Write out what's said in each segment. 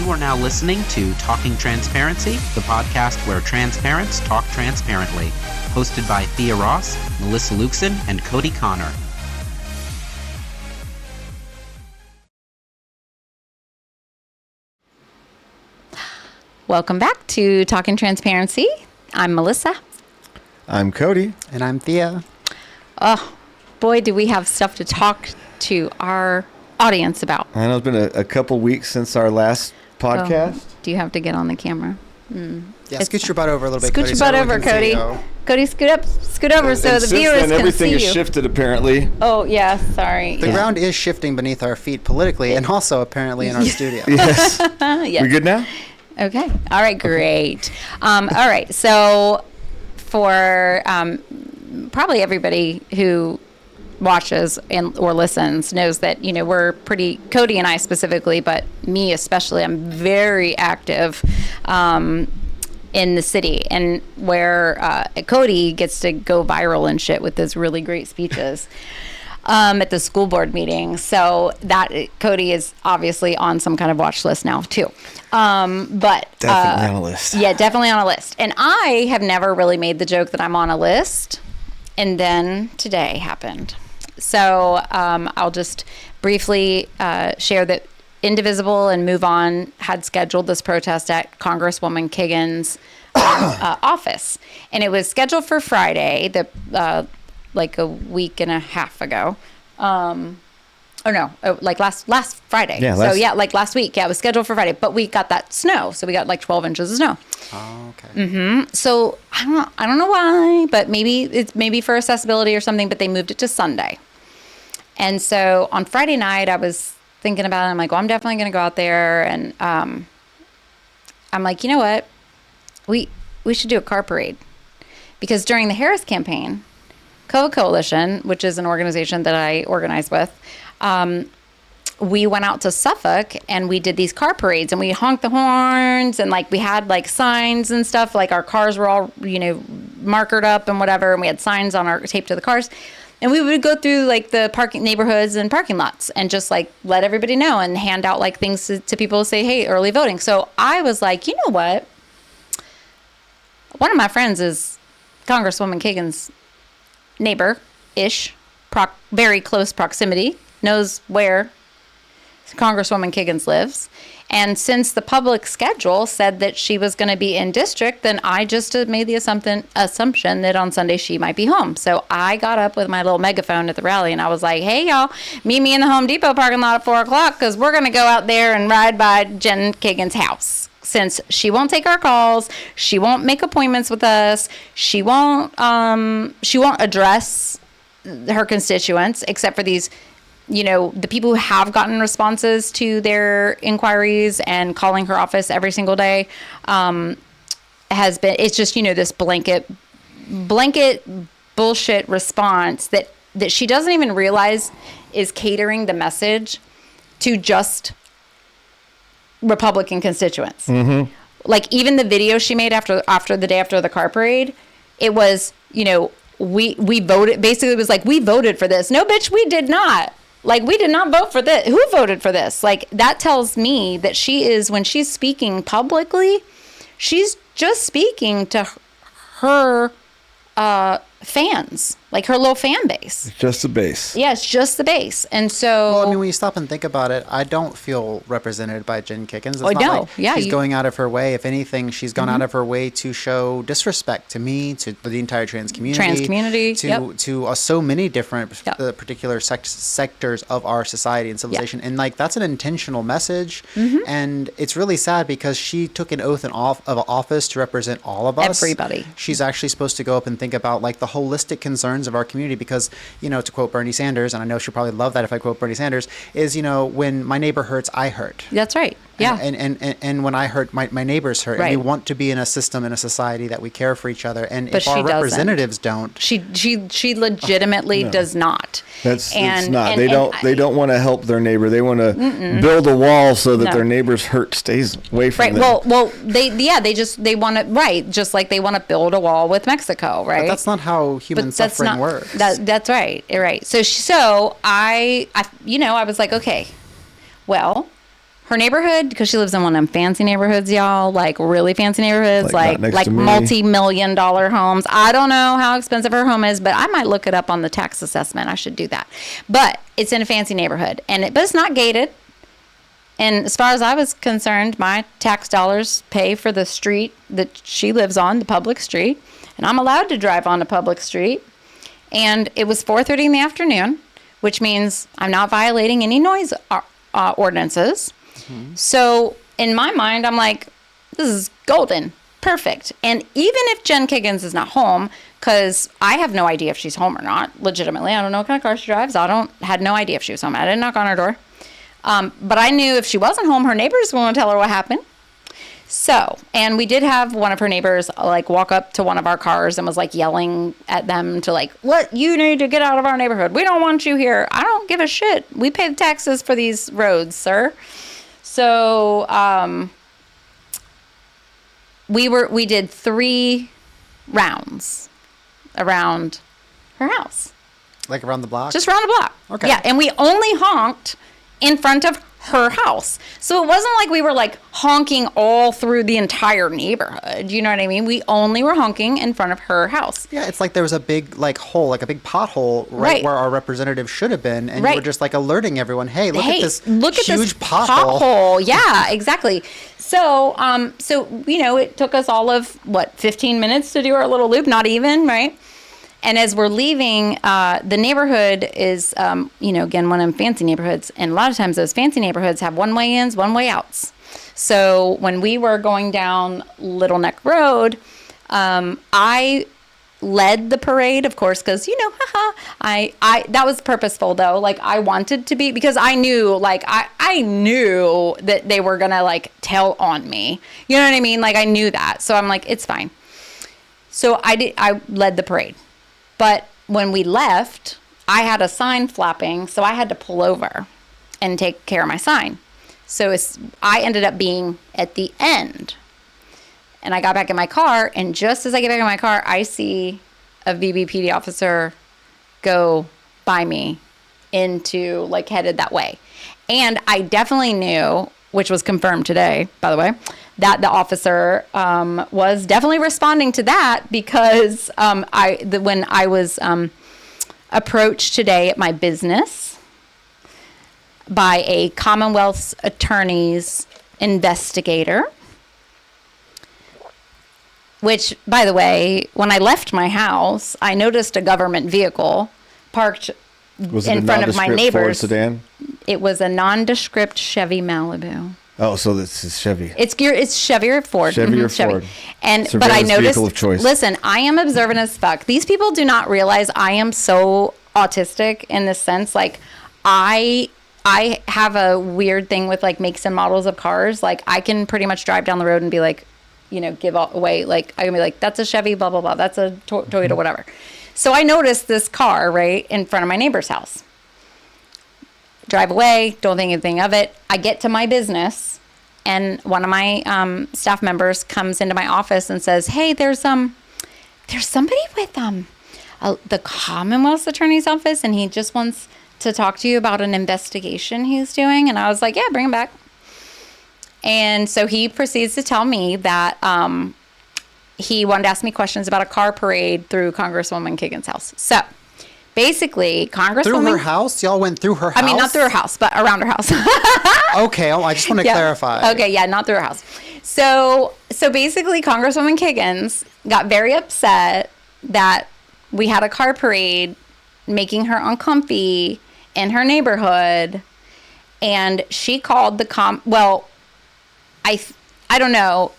You are now listening to Talking Transparency, the podcast where transparents talk transparently. Hosted by Thea Ross, Melissa Luxon, and Cody Connor. Welcome back to Talking Transparency. I'm Melissa. I'm Cody. And I'm Thea. Oh, boy, do we have stuff to talk to our audience about. I know it's been a couple weeks since our last podcast. Oh, do you have to get on the camera? Yeah, scoot your butt over a little bit, Scoot Cody. your butt over, Cody. Cody, scoot over so the viewers can see you. Everything has shifted, apparently. Oh, yeah, sorry. The ground is shifting beneath our feet politically and also apparently in our studio. Yes. Yes. We good now? Okay. All right, great. All right, so for probably everybody who watches or listens knows that, you know, we're pretty, Cody and I specifically, but me especially, I'm very active in the city, and where Cody gets to go viral and shit with his really great speeches at the school board meeting. So that Cody is obviously on some kind of watch list now too. But definitely on a list. Yeah, definitely on a list. And I have never really made the joke that I'm on a list. And then today happened. So I'll just briefly share that Indivisible and Move On had scheduled this protest at Congresswoman Kagan's office. And it was scheduled for Friday, like a week and a half ago. Like last Friday. Yeah, like last week. Yeah, it was scheduled for Friday. But we got that snow. So we got like 12 inches of snow. Oh, okay. Mm-hmm. So I don't know why, but maybe it's for accessibility or something, but they moved it to Sunday. And so on Friday night, I was thinking about it. I'm like, well, I'm definitely going to go out there. And I'm like, you know what? We should do a car parade. Because during the Harris campaign, COVID Coalition, which is an organization that I organize with, we went out to Suffolk and we did these car parades and we honked the horns and like we had like signs and stuff, like our cars were all, you know, markered up and whatever, and we had signs on our taped to the cars, and we would go through like the parking neighborhoods and parking lots and just like let everybody know and hand out like things to people to say, hey, early voting. So I was like, you know what, one of my friends is Congresswoman Kagan's neighbor-ish, very close proximity, knows where Congresswoman Kiggins lives. And since the public schedule said that she was going to be in district, then I just made the assumption that on Sunday she might be home. So I got up with my little megaphone at the rally and I was like, hey, y'all, meet me in the Home Depot parking lot at 4 o'clock because we're going to go out there and ride by Jen Kagan's house. Since she won't take our calls, she won't make appointments with us, she won't address her constituents except for these, you know, the people who have gotten responses to their inquiries and calling her office every single day, it's just, you know, this blanket bullshit response that she doesn't even realize is catering the message to just Republican constituents. Mm-hmm. Like even the video she made after the day after the car parade, it was, you know, we voted, basically it was like, we voted for this. No, bitch, we did not. Like, we did not vote for this. Who voted for this? Like, that tells me that she is, when she's speaking publicly, she's just speaking to her fans, like her little fan base. It's just the base. Yeah, it's just the base. And so... Well, I mean, when you stop and think about it, I don't feel represented by Jen Kiggins. It's not like yeah, she's going out of her way. If anything, she's gone out of her way to show disrespect to me, to the entire trans community. To so many different particular sectors of our society and civilization. And, like, that's an intentional message. Mm-hmm. And it's really sad because she took an oath of office to represent all of us. Everybody. She's actually supposed to go up and think about, like, the holistic concerns of our community because, you know, to quote Bernie Sanders, and I know she'll probably love that if I quote Bernie Sanders, is, you know, when my neighbor hurts, I hurt. That's right. Yeah. And when I hurt, my neighbors hurt. Right. And we want to be in a system, in a society that we care for each other. And but if our representatives don't. She legitimately does not. It's not. They don't want to help their neighbor. They want to build a wall so that their neighbor's hurt stays away from them. Well, they want to, right, just like they want to build a wall with Mexico, right? But that's not how human suffering works. That's right. Right. So I was like, okay, well, her neighborhood, because she lives in one of them fancy neighborhoods, y'all, like really fancy neighborhoods, like multi-million-dollar homes. I don't know how expensive her home is, but I might look it up on the tax assessment. I should do that. But it's in a fancy neighborhood, but it's not gated. And as far as I was concerned, my tax dollars pay for the street that she lives on, the public street, and I'm allowed to drive on the public street. And it was 4:30 in the afternoon, which means I'm not violating any noise ordinances. Mm-hmm. So in my mind, I'm like, this is golden, perfect. And even if Jen Kiggins is not home, because I have no idea if she's home or not, legitimately, I don't know what kind of car she drives. Had no idea if she was home. I didn't knock on her door. But I knew if she wasn't home, her neighbors were going to tell her what happened. So, and we did have one of her neighbors like walk up to one of our cars and was like yelling at them to like, what, you need to get out of our neighborhood. We don't want you here. I don't give a shit. We pay the taxes for these roads, sir. So, we did 3 rounds around her house. Like around the block? Just around the block. Okay. Yeah, and we only honked in front of her house. So it wasn't like we were like honking all through the entire neighborhood. You know what I mean? We only were honking in front of her house. Yeah, it's like there was a big like hole, like a big pothole right where our representative should have been. And you were just like alerting everyone, hey, look at this huge pothole. Yeah, exactly. So, it took us all of 15 minutes to do our little loop, not even, right? And as we're leaving, the neighborhood is, again, one of them fancy neighborhoods. And a lot of times those fancy neighborhoods have one-way ins, one-way outs. So when we were going down Little Neck Road, I led the parade, of course, because, that was purposeful, though. Like, I wanted to be, because I knew, I knew that they were going to, tell on me. You know what I mean? Like, I knew that. So I'm like, it's fine. So I led the parade. But when we left, I had a sign flapping, so I had to pull over and take care of my sign. So I ended up being at the end. And I got back in my car, and just as I get back in my car, I see a VBPD officer go by me headed that way. And I definitely knew, which was confirmed today, by the way, that the officer was definitely responding to that because when I was approached today at my business by a Commonwealth's attorney's investigator, which, by the way, when I left my house, I noticed a government vehicle parked in front of my neighbor's sedan. It was a nondescript Chevy Malibu. Oh, so this is Chevy. It's Chevy or Ford. Chevy or Ford. But I noticed, vehicle of choice. Listen, I am observant as fuck. These people do not realize I am so autistic in this sense. Like, I have a weird thing with makes and models of cars. Like, I can pretty much drive down the road and be like, give away. Like, I can be like, that's a Chevy, blah, blah, blah. That's a Toyota, whatever. So I noticed this car right in front of my neighbor's house. Drive away, don't think anything of it. I get to my business, and one of my staff members comes into my office and says, "Hey, there's somebody with the Commonwealth's attorney's office, and he just wants to talk to you about an investigation he's doing." And I was like, "Yeah, bring him back." And so he proceeds to tell me that he wanted to ask me questions about a car parade through Congresswoman Kiggins' house. So basically, Congresswoman... Through her house? Y'all went through her house? I mean, not through her house, but around her house. Okay, I just want to clarify. Okay, yeah, not through her house. So basically, Congresswoman Kiggins got very upset that we had a car parade making her uncomfy in her neighborhood, and she called the I don't know.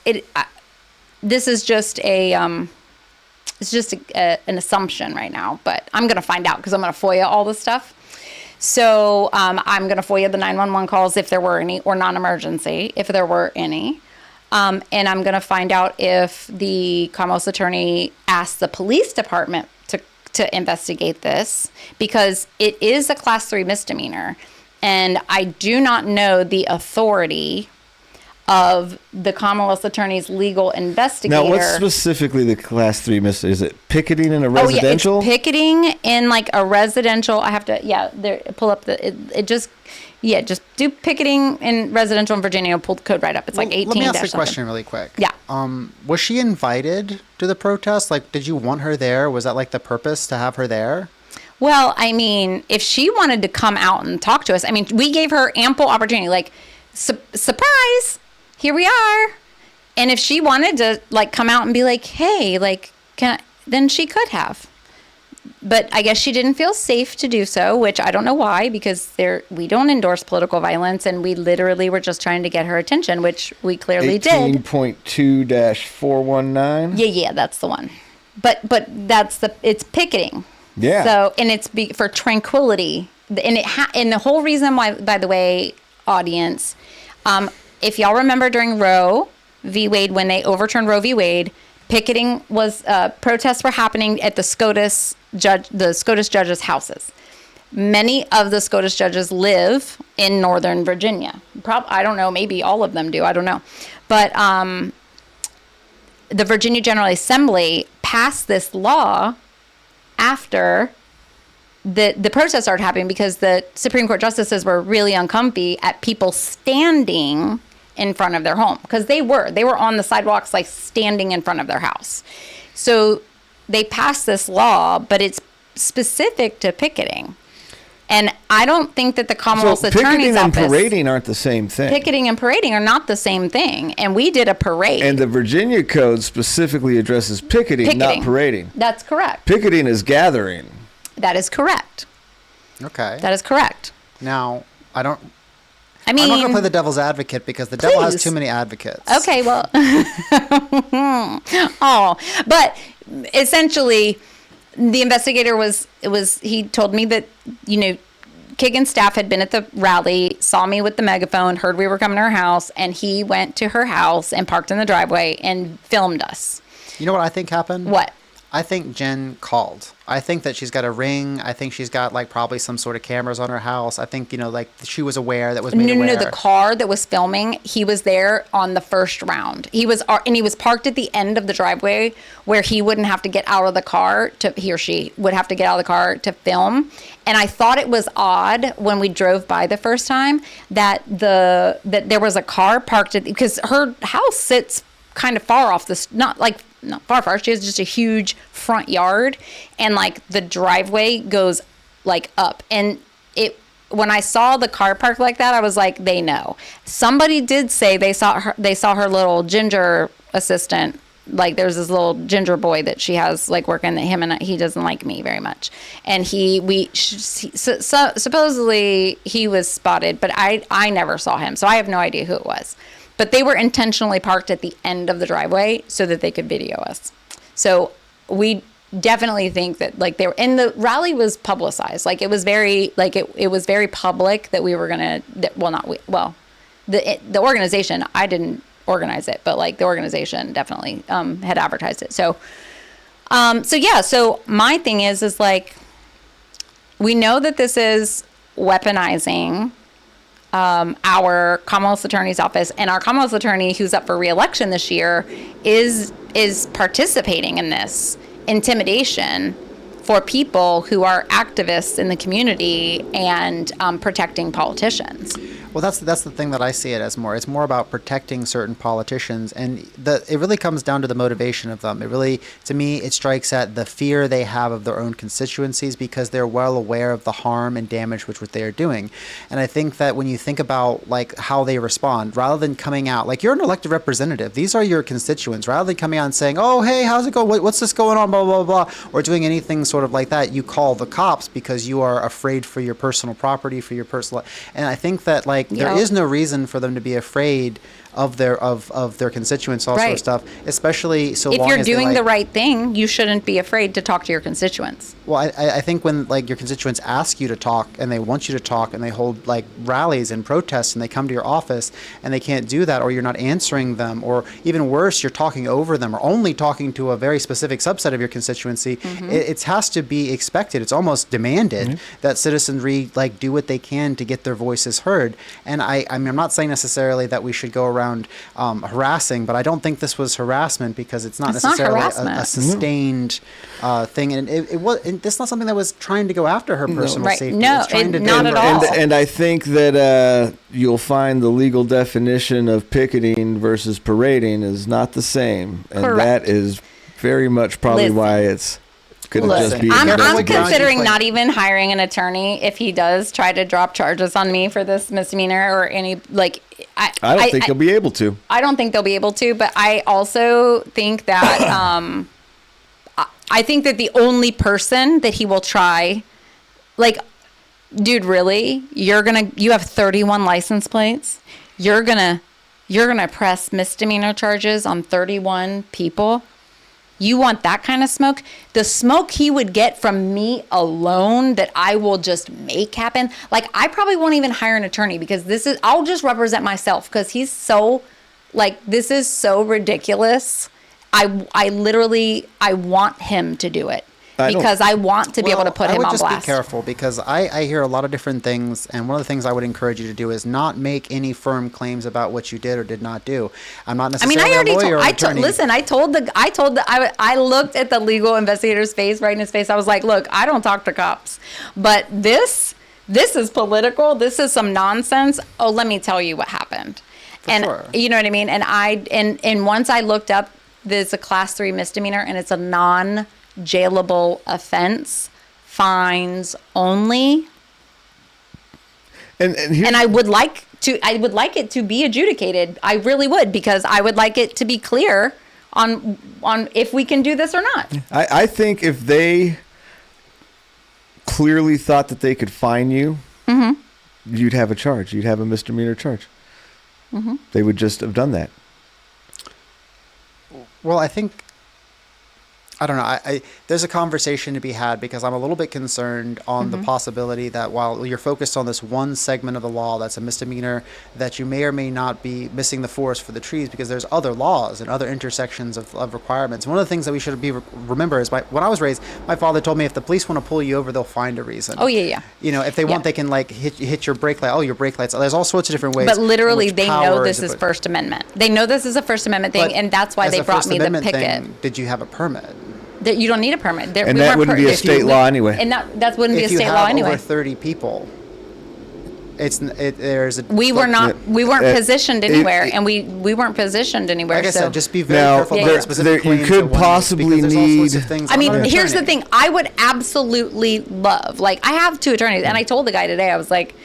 This is just an assumption right now, but I'm going to find out because I'm going to FOIA all this stuff. So I'm going to FOIA the 911 calls if there were any, or non-emergency if there were any. And I'm going to find out if the Commonwealth's attorney asked the police department to investigate this, because it is a class 3 misdemeanor. And I do not know the authority of the Commonwealth's attorney's legal investigator. Now, what's specifically the class 3 misdemeanor? Is it picketing in a residential? Oh, yeah, it's picketing in a residential. I have to, pull up it just, Yeah, just do picketing in residential in Virginia. Pull the code right up. It's like 18. Let me ask you a question really quick. Yeah. Was she invited to the protest? Like, did you want her there? Was that like the purpose to have her there? Well, I mean, if she wanted to come out and talk to us, I mean, we gave her ample opportunity. Like, surprise, here we are. And if she wanted to like come out and be like, hey, like, then she could have. But I guess she didn't feel safe to do so, which I don't know why, because we don't endorse political violence, and we literally were just trying to get her attention, which we clearly did. 18.2-419. Yeah, that's the one. But it's picketing. Yeah. So, and it's for tranquility, and and the whole reason why, by the way, audience, if y'all remember during Roe v. Wade, when they overturned Roe v. Wade, picketing was protests were happening at the SCOTUS judges' houses. Many of the SCOTUS judges live in Northern Virginia. I don't know, maybe all of them do. I don't know, but the Virginia General Assembly passed this law after the protests started happening, because the Supreme Court justices were really uncomfy at people standing in front of their home, because they were on the sidewalks, like standing in front of their house. So they passed this law, but it's specific to picketing. And I don't think that the Commonwealth Attorney's Office... Picketing and parading aren't the same thing. Picketing and parading are not the same thing. And we did a parade. And the Virginia Code specifically addresses picketing, not parading. That's correct. Picketing is gathering. That is correct. Okay. That is correct. Now, I'm not going to play the devil's advocate, because the devil has too many advocates. Okay, well... but essentially... The investigator he told me that, Kagan's staff had been at the rally, saw me with the megaphone, heard we were coming to her house, and he went to her house and parked in the driveway and filmed us. You know what I think happened? What? I think Jen called. I think that she's got a ring. I think she's got like probably some sort of cameras on her house. I think, like she was aware that was made aware. No, the car that was filming, he was there on the first round. He was parked at the end of the driveway where he wouldn't have to get out of the car he or she would have to get out of the car to film. And I thought it was odd when we drove by the first time that there was a car parked because her house sits kind of far off this, not far. She has just a huge front yard, and like the driveway goes like up. And when I saw the car parked like that, I was like, they know. Somebody did say they saw her little ginger assistant. Like there's this little ginger boy that she has like working he doesn't like me very much. And supposedly he was spotted, but I never saw him. So I have no idea who it was. But they were intentionally parked at the end of the driveway so that they could video us. So we definitely think that like the rally was publicized. Like it was very it was very public that we were gonna. The organization, I didn't organize it, but like the organization definitely had advertised it. So my thing is like we know that this is weaponizing our Commonwealth Attorney's Office, and our Commonwealth Attorney, who's up for re-election this year, is participating in this intimidation for people who are activists in the community and protecting politicians. Well, that's the thing that I see it as more. It's more about protecting certain politicians, and it really comes down to the motivation of them. It really, to me, it strikes at the fear they have of their own constituencies because they're well aware of the harm and damage which they are doing. And I think that when you think about like how they respond, rather than coming out, like you're an elected representative, these are your constituents, rather than coming out and saying, oh, hey, how's it going? What's this going on? Blah, blah, blah, or doing anything sort of like that, you call the cops because you are afraid for your personal property, for your personal, and I think that like there is no reason for them to be afraid of their constituents, all sort of stuff, especially so long as if you're doing the right thing, you shouldn't be afraid to talk to your constituents. Well, I think when like your constituents ask you to talk and they want you to talk and they hold like rallies and protests and they come to your office and they can't do that, or you're not answering them, or even worse, you're talking over them or only talking to a very specific subset of your constituency, it has to be expected. It's almost demanded that citizenry like do what they can to get their voices heard. And I'm not saying necessarily that we should go around around harassing, but I don't think this was harassment because it's not necessarily a sustained thing, and it's not something that was trying to go after her personal safety. No, not at all. And I think that you'll find the legal definition of picketing versus parading is not the same, and that is very much probably why it's could just be. I'm considering not even hiring an attorney if he does try to drop charges on me for this misdemeanor or any I don't think he'll be able to. I don't think they'll be able to, but I also think that I think that the only person that he will try, dude, really, you have 31 license plates. You're gonna press misdemeanor charges on 31 people. You want that kind of smoke? The smoke he would get from me alone that I will just make happen. I probably won't even hire an attorney because I'll just represent myself because he's so, this is so ridiculous. I want him to do it. Because I want to be able to put him on blast. I would just be careful because I hear a lot of different things, and one of the things I would encourage you to do is not make any firm claims about what you did or did not do. I'm not necessarily a lawyer or attorney. Listen, I looked at the legal investigator's face, right in his face. I was like, look, I don't talk to cops, but this is political. This is some nonsense. Oh, let me tell you what happened. Sure. You know what I mean? And once I looked up, there's a class 3 misdemeanor, and it's a non-jailable offense, fines only. And I would like it to be adjudicated. I really would, because I would like it to be clear on if we can do this or not. I think if they clearly thought that they could fine you, you'd have a charge. You'd have a misdemeanor charge. They would just have done that. Well, I think, I don't know. There's a conversation to be had because I'm a little bit concerned on the possibility that while you're focused on this one segment of the law that's a misdemeanor, that you may or may not be missing the forest for the trees because there's other laws and other intersections of requirements. One of the things that we should remember is when I was raised, my father told me if the police want to pull you over, they'll find a reason. Oh, yeah. You know, if they want, they can hit your brake light. Oh, your brake lights. There's all sorts of different ways. But literally, they know this is First Amendment. They know this is a First Amendment thing, and that's why they brought me the picket. Did you have a permit? That you don't need a permit. And that wouldn't be a state law anyway. And that wouldn't be a state law anyway. If you have over 30 people, we weren't positioned anywhere, and we weren't positioned anywhere. Like I said, just be very careful about specific claims. You could possibly need. I mean, here's the thing. I would absolutely love. I have 2 attorneys, and I told the guy today. I was like,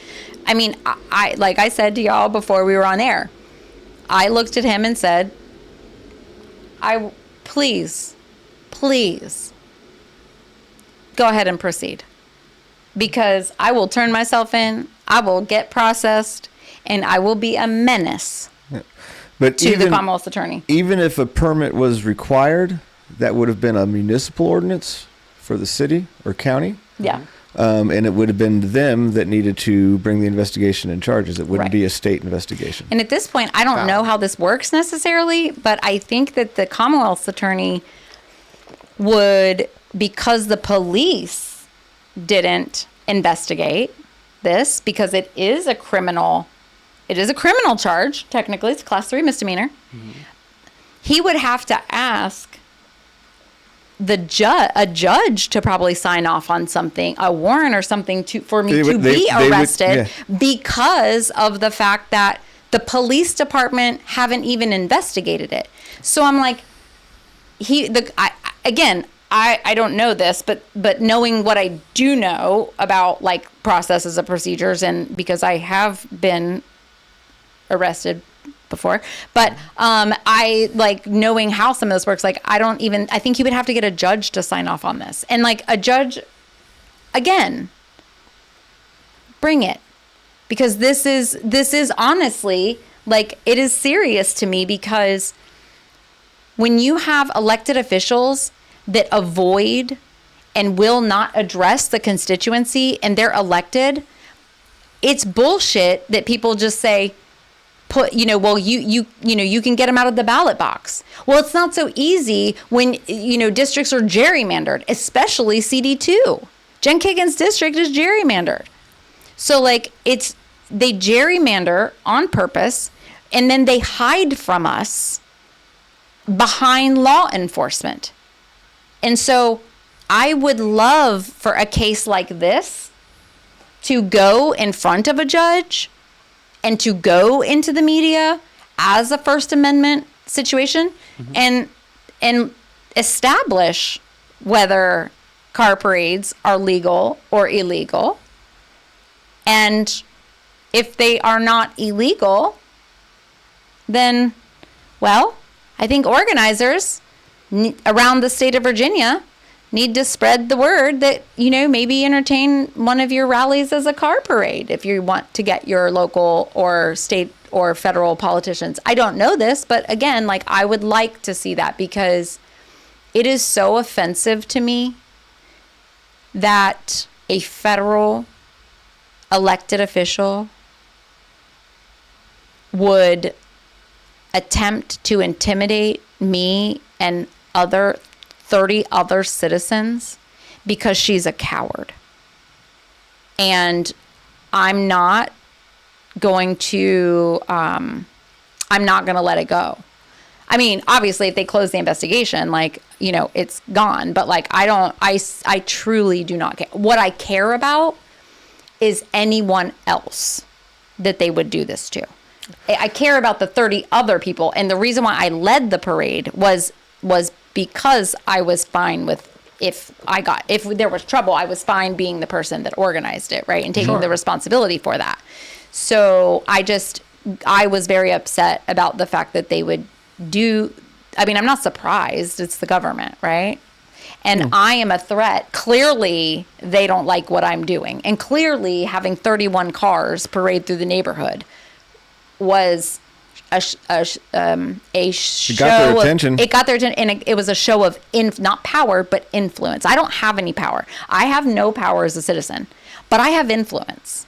I mean, I like I said to y'all before we were on air. I looked at him and said, please go ahead and proceed, because I will turn myself in, I will get processed, and I will be a menace to the Commonwealth's attorney. Even if a permit was required, that would have been a municipal ordinance for the city or county. Yeah. And it would have been them that needed to bring the investigation and charges. It wouldn't be a state investigation. And at this point, I don't know how this works necessarily, but I think that the Commonwealth's attorney would, because the police didn't investigate this, because it is a criminal charge. Technically, it's a class 3 misdemeanor. He would have to ask a judge to probably sign off on something, a warrant or something for me to be arrested, because of the fact that the police department haven't even investigated it. So I'm like, I don't know this, but knowing what I do know about processes and procedures, and because I have been arrested before, but I knowing how some of this works. I think he would have to get a judge to sign off on this, and a judge, again, bring it, because this is honestly it is serious to me, because when you have elected officials that avoid and will not address the constituency, and they're elected, it's bullshit that people just say, you can get them out of the ballot box. Well, it's not so easy when, districts are gerrymandered, especially CD2. Jen Kagan's district is gerrymandered. So they gerrymander on purpose, and then they hide from us behind law enforcement. And so I would love for a case like this to go in front of a judge and to go into the media as a First Amendment situation, and establish whether car parades are legal or illegal. And if they are not illegal, then, well, I think organizers around the state of Virginia need to spread the word that, maybe entertain one of your rallies as a car parade if you want to get your local or state or federal politicians. I don't know this, but again, I would like to see that, because it is so offensive to me that a federal elected official would attempt to intimidate me and 30 other citizens because she's a coward. And I'm not going to let it go. I mean, obviously, if they close the investigation, it's gone. But I truly do not care. What I care about is anyone else that they would do this to. I care about the 30 other people. And the reason why I led the parade was because I was fine with, if there was trouble, I was fine being the person that organized it, right? And taking the responsibility for that. So I was very upset about the fact that they would I'm not surprised. It's the government, right? And I am a threat. Clearly, they don't like what I'm doing. And clearly, having 31 cars parade through the neighborhood was a show. It got their attention. And it was a show of not power, but influence. I don't have any power. I have no power as a citizen, but I have influence.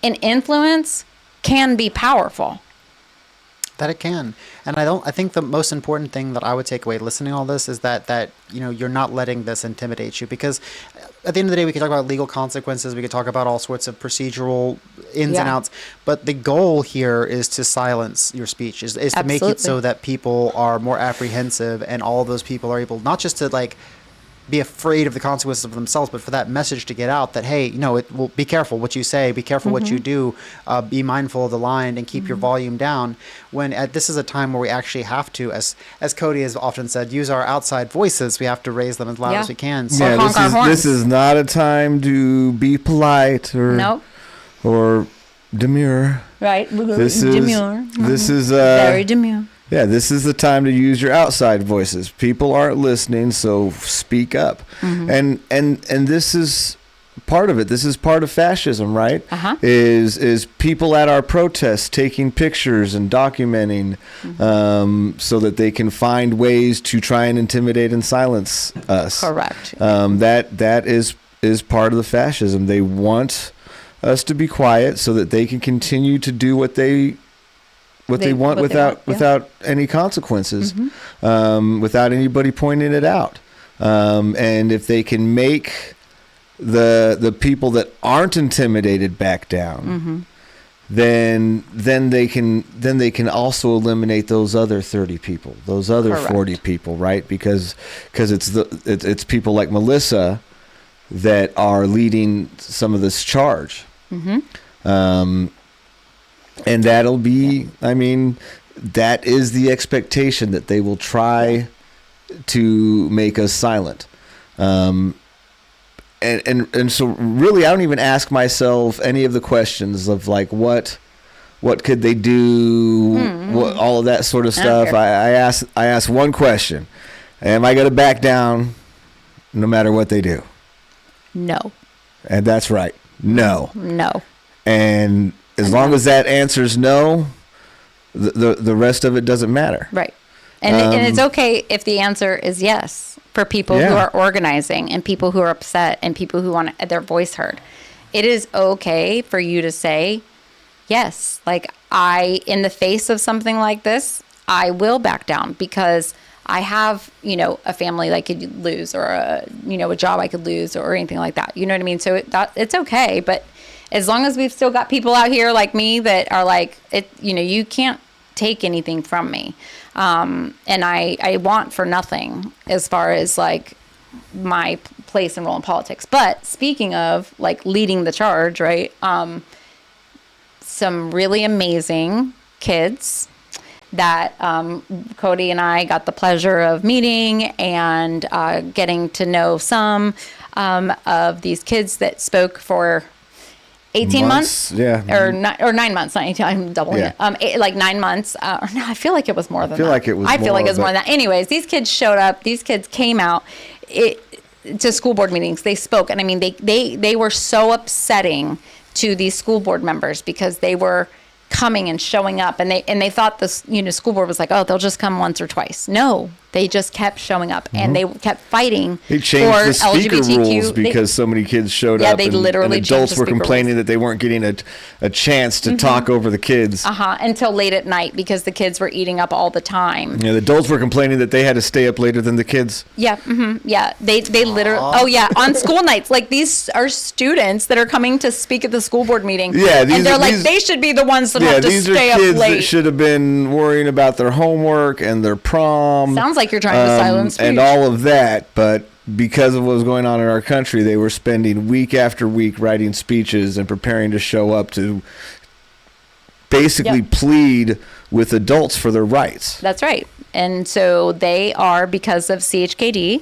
And influence can be powerful. That it can. And I think the most important thing that I would take away listening to all this is that you're not letting this intimidate you, because at the end of the day, we could talk about legal consequences. We could talk about all sorts of procedural ins and outs. But the goal here is to silence your speech, is to make it so that people are more apprehensive, and all of those people are able not just to be afraid of the consequences of themselves, but for that message to get out that, hey, be careful what you say, be careful what you do, be mindful of the line, and keep your volume down. When this is a time where we actually have to, as Cody has often said, use our outside voices. We have to raise them as loud as we can. So this is not a time to be polite or demure. Right. This is very demure. Yeah, this is the time to use your outside voices. People aren't listening, so speak up. And this is part of it. This is part of fascism, right? Is people at our protests taking pictures and documenting so that they can find ways to try and intimidate and silence us. Correct. That is part of the fascism. They want us to be quiet so that they can continue to do what they want without any consequences, without anybody pointing it out. And if they can make the people that aren't intimidated back down, then they can also eliminate those other 30 people, those other 40 people, right? Because it's people like Melissa that are leading some of this charge. And that'll be, that is the expectation, that they will try to make us silent. And so really, I don't even ask myself any of the questions of what could they do, all of that sort of stuff. I ask one question: am I going to back down no matter what they do? No. And that's right. No. And as long as that answer's no, the rest of it doesn't matter. Right. And it's okay if the answer is yes, for people who are organizing and people who are upset and people who want their voice heard. It is okay for you to say, yes, in the face of something like this, I will back down, because I have, a family that I could lose, or a job I could lose, or anything like that. You know what I mean? So it's okay. But as long as we've still got people out here like me that are like, you can't take anything from me. And I want for nothing as far as like my place and role in politics. But speaking of like leading the charge, right? Some really amazing kids that Cody and I got the pleasure of meeting and getting to know some of these kids that spoke for 18 months? Yeah. Or 9 months, not 18, I'm doubling it. Like 9 months. No, I feel like it was more than that. I feel like it was more than that. Anyways, these kids showed up. These kids came out to school board meetings. They spoke. And I mean, they were so upsetting to these school board members because they were coming and showing up, and they thought this school board was like, oh, they'll just come once or twice. No, they just kept showing up, and they kept fighting. They changed the speaker rules because so many kids showed up. They literally and adults were complaining that they weren't getting a chance to talk over the kids. Until late at night because the kids were eating up all the time. Yeah, the adults were complaining that they had to stay up later than the kids. Yeah, yeah. They literally. Oh yeah, on school nights. Like these are students that are coming to speak at the school board meeting. Yeah, and they're like they should be the ones that have to stay up late. These are kids that should have been worrying about their homework and their prom. Sounds like you're trying to silence speech. And all of that, but because of what was going on in our country, they were spending week after week writing speeches and preparing to show up to basically plead with adults for their rights. That's right. And so they are, because of CHKD,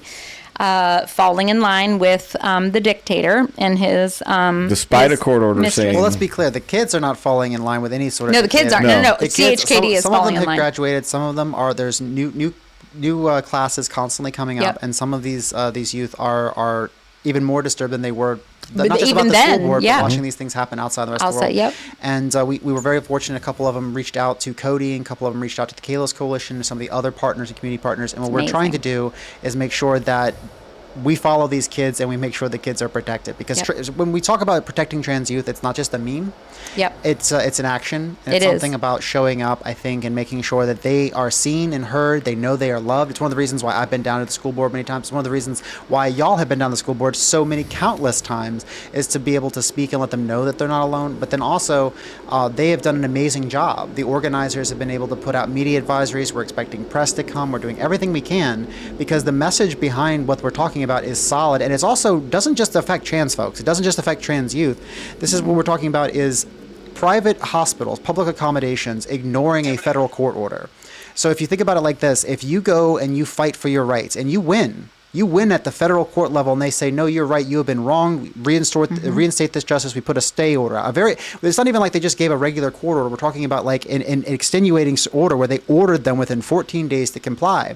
falling in line with the dictator and his despite a court order saying. Well, let's be clear. The kids are not falling in line with any sort of. No, the kids aren't. No. The kids, CHKD is falling in line. Some of them have graduated. Some of them are. There's new classes constantly coming up, and some of these youth are even more disturbed than they were. Not just about the school board, but watching these things happen outside the rest of the world. Yep. And we were very fortunate. A couple of them reached out to Cody, and a couple of them reached out to the Kalos Coalition, and some of the other partners and community partners. And what we're trying to do is make sure that we follow these kids and we make sure the kids are protected, because when we talk about protecting trans youth, it's not just a meme. It's an action. And it's something about showing up, I think, and making sure that they are seen and heard. They know they are loved. It's one of the reasons why I've been down to the school board many times. It's one of the reasons why y'all have been down to the school board so many countless times, is to be able to speak and let them know that they're not alone. But then also, they have done an amazing job. The organizers have been able to put out media advisories. We're expecting press to come. We're doing everything we can, because the message behind what we're talking about is solid, and it's also doesn't just affect trans folks. It doesn't just affect trans youth. This is what we're talking about is private hospitals, public accommodations, ignoring a federal court order. So if you think about it like this, if you go and you fight for your rights and you win at the federal court level, and they say, no, you're right, you have been wrong, reinstate this justice, we put a stay order out. It's not even like they just gave a regular court order. We're talking about like an extenuating order where they ordered them within 14 days to comply.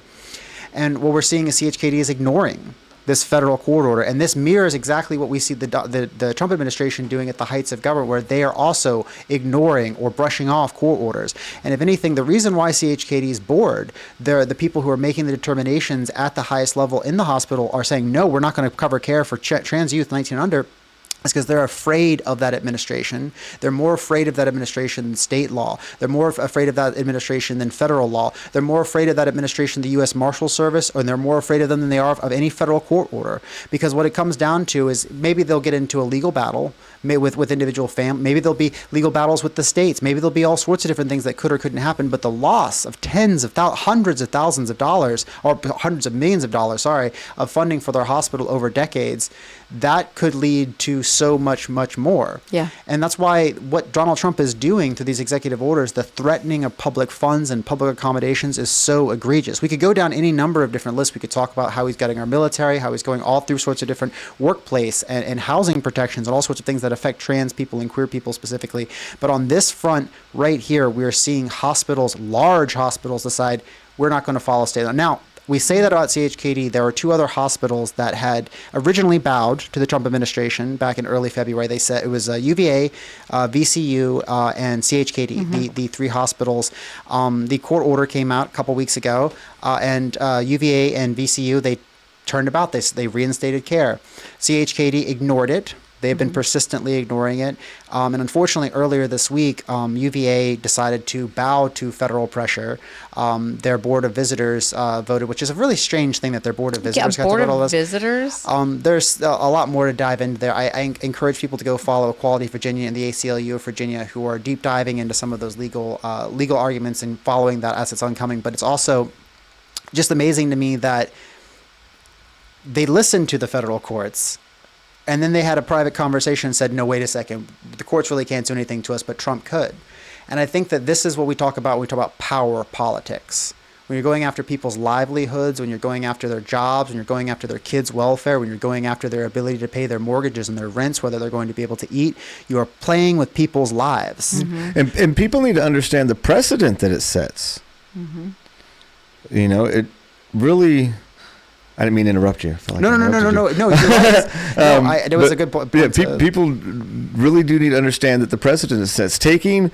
And what we're seeing is CHKD is ignoring this federal court order, and this mirrors exactly what we see the Trump administration doing at the heights of government, where they are also ignoring or brushing off court orders. And if anything, the reason why CHKD is bored, the people who are making the determinations at the highest level in the hospital are saying, no, we're not going to cover care for trans youth 19 and under. It's because they're afraid of that administration. They're more afraid of that administration than state law. They're more afraid of that administration than federal law. They're more afraid of that administration than the U.S. Marshal Service, and they're more afraid of them than they are of any federal court order. Because what it comes down to is maybe they'll get into a legal battle with individual maybe there'll be legal battles with the states. Maybe there'll be all sorts of different things that could or couldn't happen. But the loss of hundreds of thousands of dollars, or hundreds of millions of dollars, of funding for their hospital over decades, that could lead to so much more. Yeah. And that's why what Donald Trump is doing through these executive orders, the threatening of public funds and public accommodations, is so egregious. We could go down any number of different lists. We could talk about how he's getting our military, how he's going all through sorts of different workplace and housing protections and all sorts of things that affect trans people and queer people specifically. But on this front right here, we're seeing hospitals, large hospitals, decide we're not going to follow state law. Now, we say that about CHKD. There were two other hospitals that had originally bowed to the Trump administration back in early February. They said it was UVA, VCU, and CHKD, the three hospitals. The court order came out a couple weeks ago, and UVA and VCU, they turned about this. They reinstated care. CHKD ignored it. They've been persistently ignoring it. And unfortunately, earlier this week, UVA decided to bow to federal pressure. Their board of visitors voted, which is a really strange thing that their board of visitors got to vote all this. Visitors? There's a lot more to dive into there. I encourage people to go follow Equality Virginia and the ACLU of Virginia, who are deep diving into some of those legal arguments and following that as it's oncoming. But it's also just amazing to me that they listened to the federal courts, and then they had a private conversation and said, no, wait a second, the courts really can't do anything to us, but Trump could. And I think that this is what we talk about when we talk about power politics. When you're going after people's livelihoods, when you're going after their jobs, when you're going after their kids' welfare, when you're going after their ability to pay their mortgages and their rents, whether they're going to be able to eat, you are playing with people's lives. Mm-hmm. And people need to understand the precedent that it sets. Mm-hmm. You know, it really... I didn't mean to interrupt you. No. It was a good point. People really do need to understand that the precedent it sets. Taking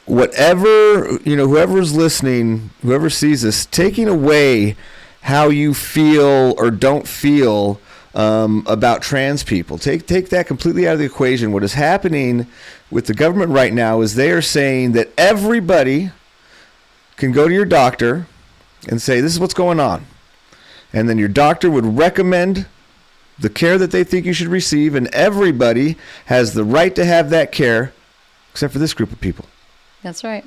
whatever, whoever's listening, whoever sees this, taking away how you feel or don't feel about trans people. Take that completely out of the equation. What is happening with the government right now is they are saying that everybody can go to your doctor and say, this is what's going on. And then your doctor would recommend the care that they think you should receive, and everybody has the right to have that care, except for this group of people. That's right.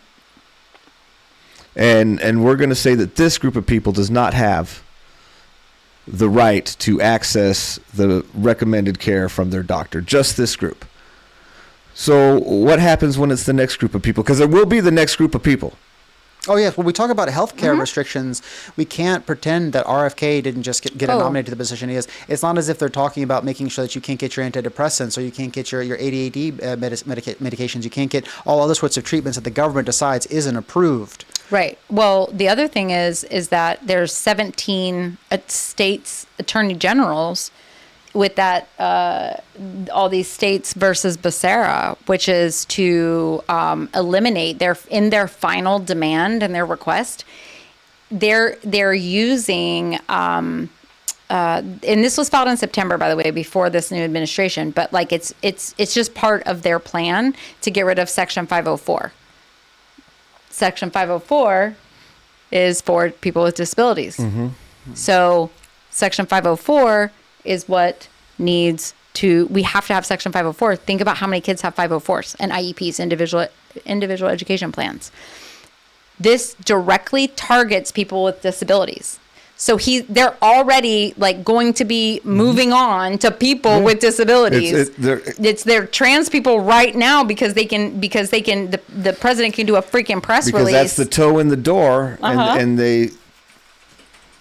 And we're going to say that this group of people does not have the right to access the recommended care from their doctor, just this group. So what happens when it's the next group of people? Because there will be the next group of people. Oh, yes. When we talk about healthcare restrictions, we can't pretend that RFK didn't just get nominated to the position he is. It's not as if they're talking about making sure that you can't get your antidepressants or you can't get your ADHD medications. You can't get all other sorts of treatments that the government decides isn't approved. Right. Well, the other thing is that there's 17 states attorney generals with that, all these states versus Becerra, which is to eliminate in their final demand and their request, they're using, and this was filed in September, by the way, before this new administration, but like it's just part of their plan to get rid of Section 504. Section 504 is for people with disabilities. Mm-hmm. So Section 504 is what we have to have Section 504. Think about how many kids have 504s and IEPs, individual education plans. This directly targets people with disabilities. So they're already like going to be moving on to people with disabilities. They're trans people right now because the president can do a freaking press release. Because that's the toe in the door, and they.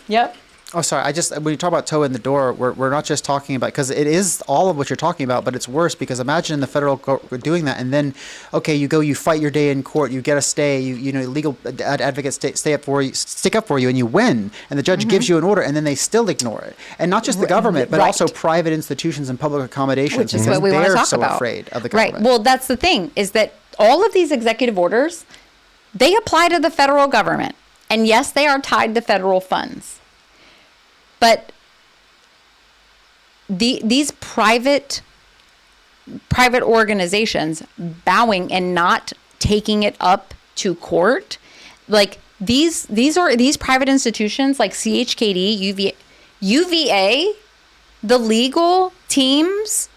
Yep. Oh, sorry. When you talk about toe in the door, we're not just talking about, because it is all of what you're talking about, but it's worse because imagine the federal doing that, and then, okay, you fight your day in court, you get a stay, legal advocates stick up for you, and you win, and the judge gives you an order, and then they still ignore it, and not just the government, but also private institutions and public accommodations, which is what we want to talk so about. Afraid of the government. Right. Well, that's the thing is that all of these executive orders, they apply to the federal government, and yes, they are tied to federal funds. But these private organizations bowing and not taking it up to court, like these private institutions like CHKD, UVA, the legal teams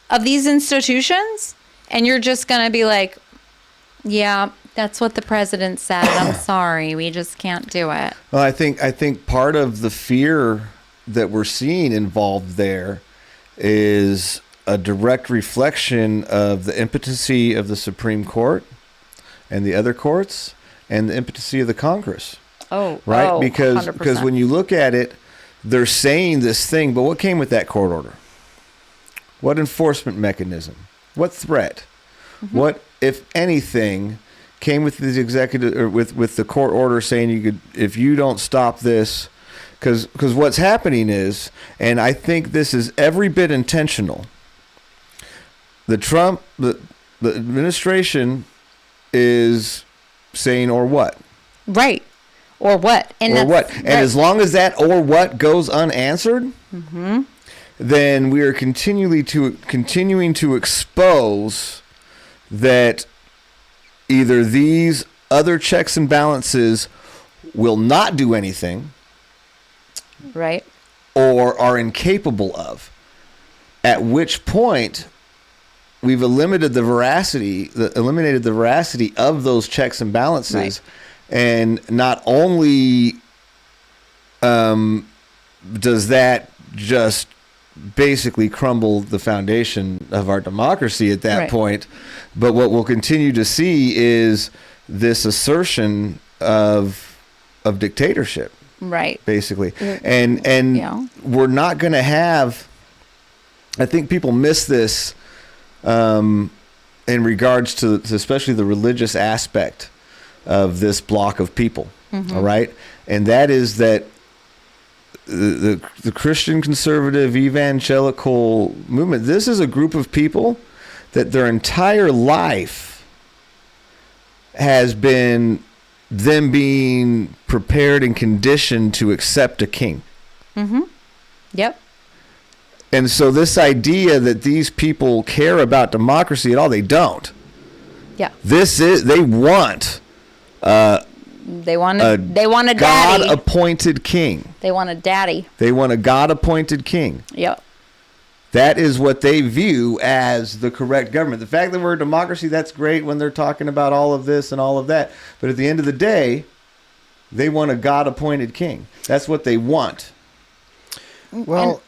of these institutions, and you're just gonna be like, yeah, that's what the president said. I'm sorry, we just can't do it. Well, I think part of the fear that we're seeing involved there is a direct reflection of the impotency of the Supreme Court and the other courts and the impotency of the Congress. Oh, right? Oh, because 100%. When you look at it, they're saying this thing, but what came with that court order? What enforcement mechanism? What threat? Mm-hmm. What, if anything, came with the executive or with the court order saying you could, if you don't stop this, because what's happening is, and I think this is every bit intentional, the administration is saying, or what? Right. Or what? And or what? And as long as that or what goes unanswered, then we are continuing to expose that either these other checks and balances will not do anything, right, or are incapable of, at which point we've eliminated the veracity of those checks and balances. Right. And not only does that just basically crumble the foundation of our democracy at that point, but what we'll continue to see is this assertion of dictatorship, right? Basically, and we're not going to have. I think people miss this in regards to especially the religious aspect of this block of people. All right, and that is that the Christian conservative evangelical movement, this is a group of people that their entire life has been them being prepared and conditioned to accept a king. Yep. And so this idea that these people care about democracy at all, they don't. Yeah. They want They want a daddy. God-appointed king. They want a daddy. They want a God-appointed king. Yep. That is what they view as the correct government. The fact that we're a democracy, that's great when they're talking about all of this and all of that. But at the end of the day, they want a God-appointed king. That's what they want. Well,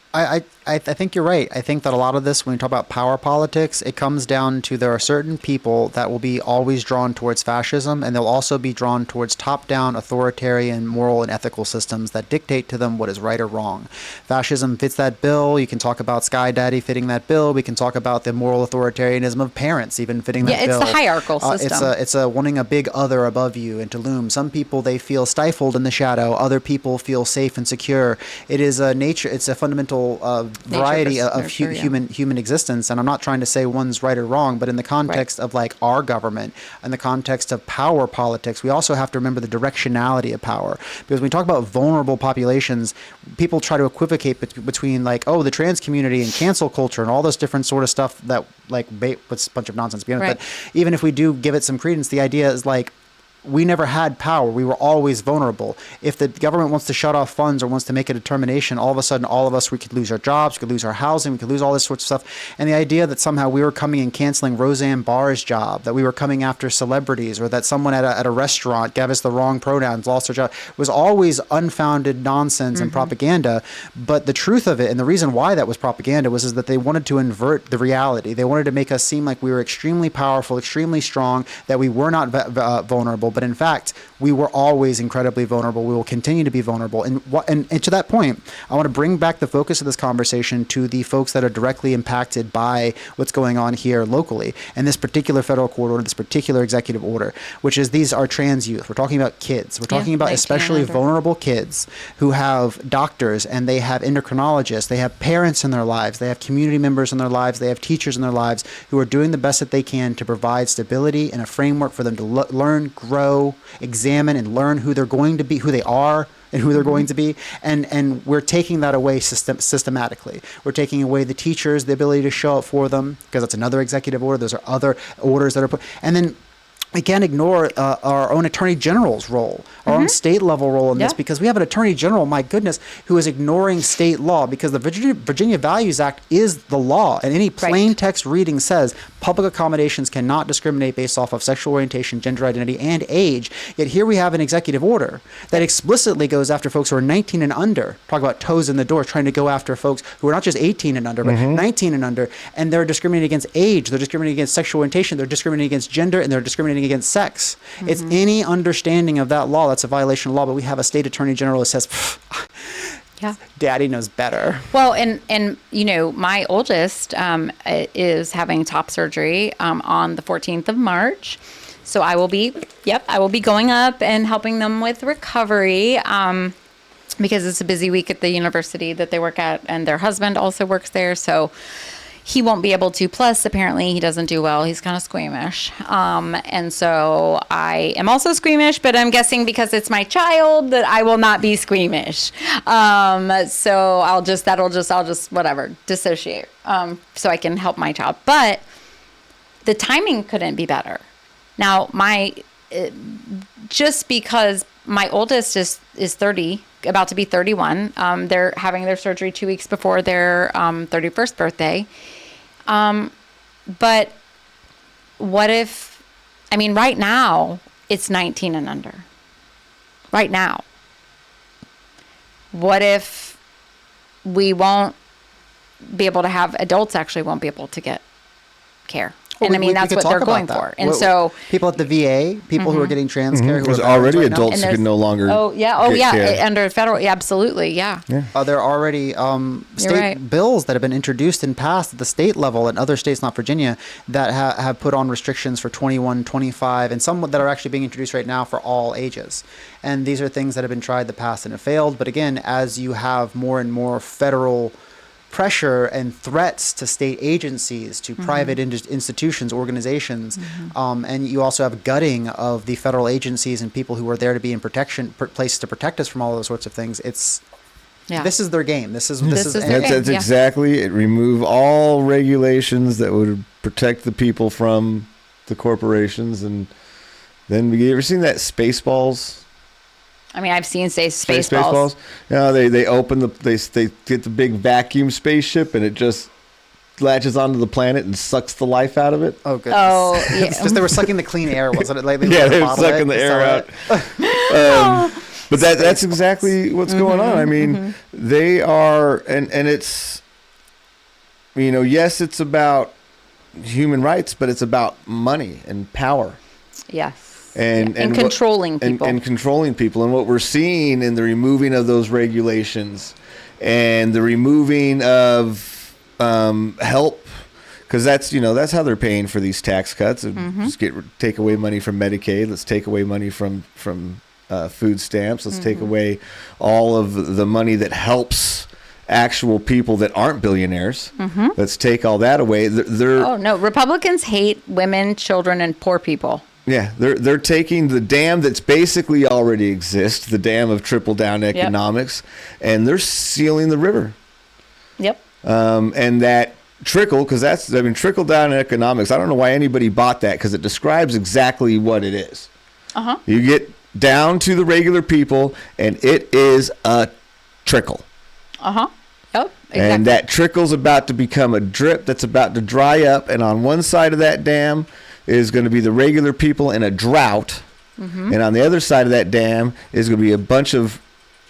I think you're right. I think that a lot of this, when we talk about power politics, it comes down to there are certain people that will be always drawn towards fascism, and they'll also be drawn towards top-down authoritarian moral and ethical systems that dictate to them what is right or wrong. Fascism fits that bill. You can talk about Sky Daddy fitting that bill. We can talk about the moral authoritarianism of parents even fitting that bill. Yeah, it's the hierarchical system. It's a wanting a big other above you and to loom. Some people, they feel stifled in the shadow. Other people feel safe and secure. It is a nature. It's a fundamental variety of human existence, and I'm not trying to say one's right or wrong, but in the context of like our government, in the context of power politics, we also have to remember the directionality of power. Because when we talk about vulnerable populations, people try to equivocate between like, oh, the trans community and cancel culture and all this different sort of stuff that like what's a bunch of nonsense. But even if we do give it some credence, the idea is like, we never had power. We were always vulnerable. If the government wants to shut off funds or wants to make a determination, all of a sudden, all of us, we could lose our jobs, we could lose our housing, we could lose all this sorts of stuff. And the idea that somehow we were coming and canceling Roseanne Barr's job, that we were coming after celebrities, or that someone at a restaurant gave us the wrong pronouns, lost their job, was always unfounded nonsense and propaganda. But the truth of it, and the reason why that was propaganda, was that they wanted to invert the reality. They wanted to make us seem like we were extremely powerful, extremely strong, that we were not vulnerable. But in fact, we were always incredibly vulnerable. We will continue to be vulnerable. And to that point, I want to bring back the focus of this conversation to the folks that are directly impacted by what's going on here locally. And this particular federal court order, this particular executive order, which is these are trans youth. We're talking about kids. We're talking about especially vulnerable kids who have doctors and they have endocrinologists. They have parents in their lives. They have community members in their lives. They have teachers in their lives who are doing the best that they can to provide stability and a framework for them to learn, grow, examine, and learn who they're going to be, who they are, and who they're going to be. And we're taking that away systematically. We're taking away the teachers, the ability to show up for them, because that's another executive order. Those are other orders that are put. And then we can't ignore our own Attorney General's role, our own state level role in this, because we have an Attorney General, my goodness, who is ignoring state law, because the Virginia Values Act is the law. And any plain text reading says public accommodations cannot discriminate based off of sexual orientation, gender identity, and age. Yet here we have an executive order that explicitly goes after folks who are 19 and under. Talk about toes in the door, trying to go after folks who are not just 18 and under, but 19 and under. And they're discriminating against age, they're discriminating against sexual orientation, they're discriminating against gender, and they're discriminating against sex. It's any understanding of that law that's a violation of law, but we have a state attorney general that says, Daddy knows better. Well, and you know, my oldest is having top surgery on the 14th of March. So I will be going up and helping them with recovery because it's a busy week at the university that they work at, and their husband also works there. So he won't be able to. Plus, apparently, he doesn't do well. He's kind of squeamish. And so I am also squeamish, but I'm guessing because it's my child that I will not be squeamish. So I'll just whatever, dissociate, so I can help my child. But the timing couldn't be better. Now, just because my oldest is 30, about to be 31, they're having their surgery 2 weeks before their 31st birthday. But what if, right now it's 19 and under. Right now. What if we won't be able to have, adults actually won't be able to get care? Well, and that's what they're going for. And so people at the VA, people who are getting trans care, there's already adults who can no longer. Care. Under federal, absolutely, yeah. There are already state bills that have been introduced and passed at the state level in other states, not Virginia, that have put on restrictions for 21, 25, and some that are actually being introduced right now for all ages. And these are things that have been tried in the past and have failed. But again, as you have more and more federal pressure and threats to state agencies, to private institutions, organizations, and you also have gutting of the federal agencies and people who are there to be in places to protect us from all those sorts of things. This is their game. This is that's exactly it. Remove all regulations that would protect the people from the corporations, and then you ever seen that Spaceballs? I've seen Spaceballs. They open they get the big vacuum spaceship and it just latches onto the planet and sucks the life out of it. Oh, goodness. Oh, yeah. It's just they were sucking the clean air, wasn't it? Like they were sucking the air out. But that's exactly what's going on. They are, and it's, yes, it's about human rights, but it's about money and power. Yes. And controlling people. And controlling people. And what we're seeing in the removing of those regulations and the removing of help, because that's how they're paying for these tax cuts. Just take away money from Medicaid. Let's take away money from food stamps. Let's take away all of the money that helps actual people that aren't billionaires. Let's take all that away. Republicans hate women, children, and poor people. Yeah, they're taking the dam that's basically already exists, the dam of trickle-down economics, and they're sealing the river. Yep. And that trickle, because trickle-down economics, I don't know why anybody bought that, because it describes exactly what it is. You get down to the regular people, and it is a trickle. Yep. Exactly. And that trickle's about to become a drip that's about to dry up, and on one side of that dam is going to be the regular people in a drought, and on the other side of that dam is going to be a bunch of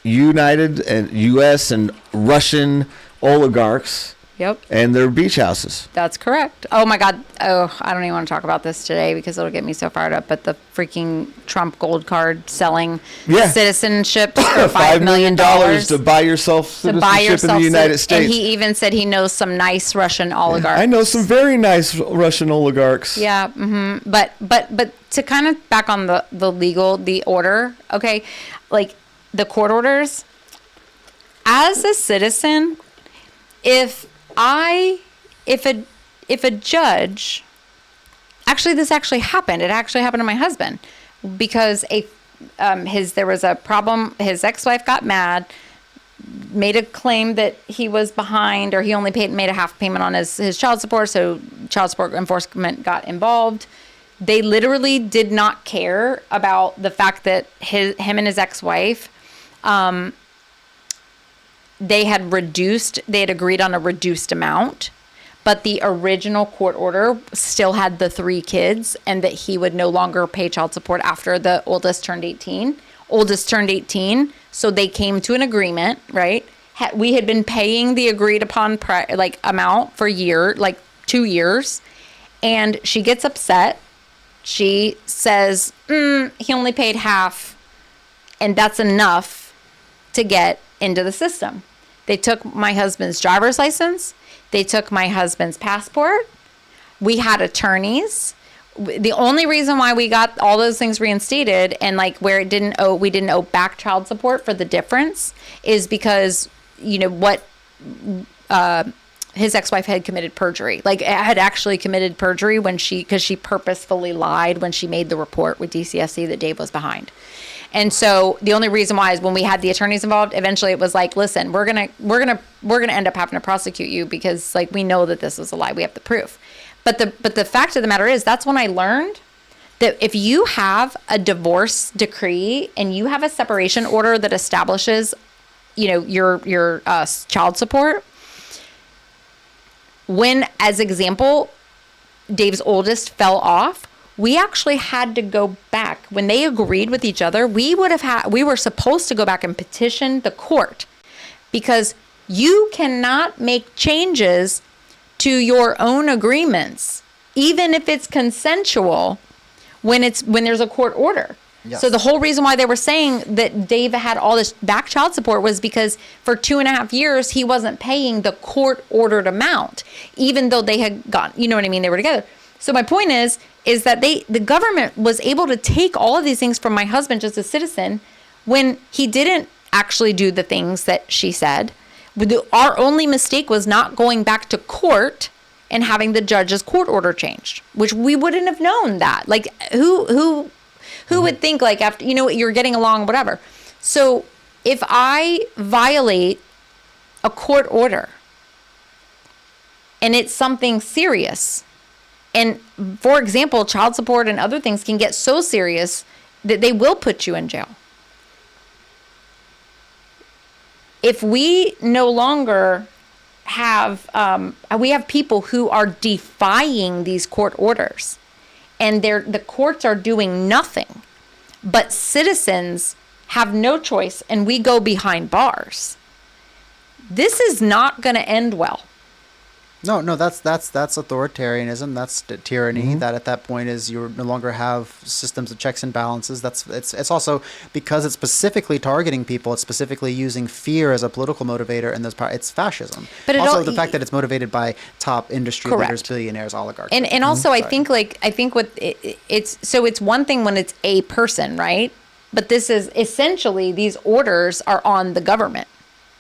United and U.S. and Russian oligarchs. Yep. And their beach houses. That's correct. Oh my God. Oh, I don't even want to talk about this today because it'll get me so fired up. But the freaking Trump gold card selling citizenship for $5 million to buy yourself citizenship in the United States. And he even said he knows some nice Russian oligarchs. I know some very nice Russian oligarchs. Yeah. But to kind of back on the order. Okay. Like the court orders. As a citizen, if a judge, actually this actually happened. It actually happened to my husband because there was a problem. His ex-wife got mad, made a claim that he was behind, or he only made a half payment on his child support. So child support enforcement got involved. They literally did not care about the fact that him and his ex-wife, they had agreed on a reduced amount, but the original court order still had the 3 kids and that he would no longer pay child support after the oldest turned 18. So they came to an agreement, right? We had been paying the agreed upon amount for 2 years. And she gets upset. She says, he only paid half. And that's enough to get into the system. They took my husband's driver's license. They took my husband's passport. We had attorneys. The only reason why we got all those things reinstated and where we didn't owe back child support for the difference is because, his ex-wife had committed perjury, like had actually committed perjury because she purposefully lied when she made the report with DCFC that Dave was behind. And so the only reason why is when we had the attorneys involved, eventually it was like, listen, we're gonna end up having to prosecute you because like we know that this was a lie. We have the proof. But the fact of the matter is, that's when I learned that if you have a divorce decree and you have a separation order that establishes, your child support, when, as example, Dave's oldest fell off, we actually had to go back when they agreed with each other. We were supposed to go back and petition the court, because you cannot make changes to your own agreements, even if it's consensual, when there's a court order. Yes. So the whole reason why they were saying that Dave had all this back child support was because for 2.5 years he wasn't paying the court ordered amount, even though they had gotten, you know what I mean, they were together. So my point is that the government was able to take all of these things from my husband as a citizen when he didn't actually do the things that she said. Our only mistake was not going back to court and having the judge's court order changed, which we wouldn't have known that. Like who would think, like, after, you're getting along, whatever. So if I violate a court order and it's something serious, and for example, child support and other things can get so serious that they will put you in jail. If we no longer have, we have people who are defying these court orders, and the courts are doing nothing, but citizens have no choice, and we go behind bars. This is not going to end well. No, that's authoritarianism. That's tyranny. Mm-hmm. That at that point is you no longer have systems of checks and balances. It's also because it's specifically targeting people. It's specifically using fear as a political motivator, and it's fascism. But also the fact that it's motivated by top industry leaders, billionaires, oligarchs. And also I think it's one thing when it's a person, right? But this is essentially, these orders are on the government,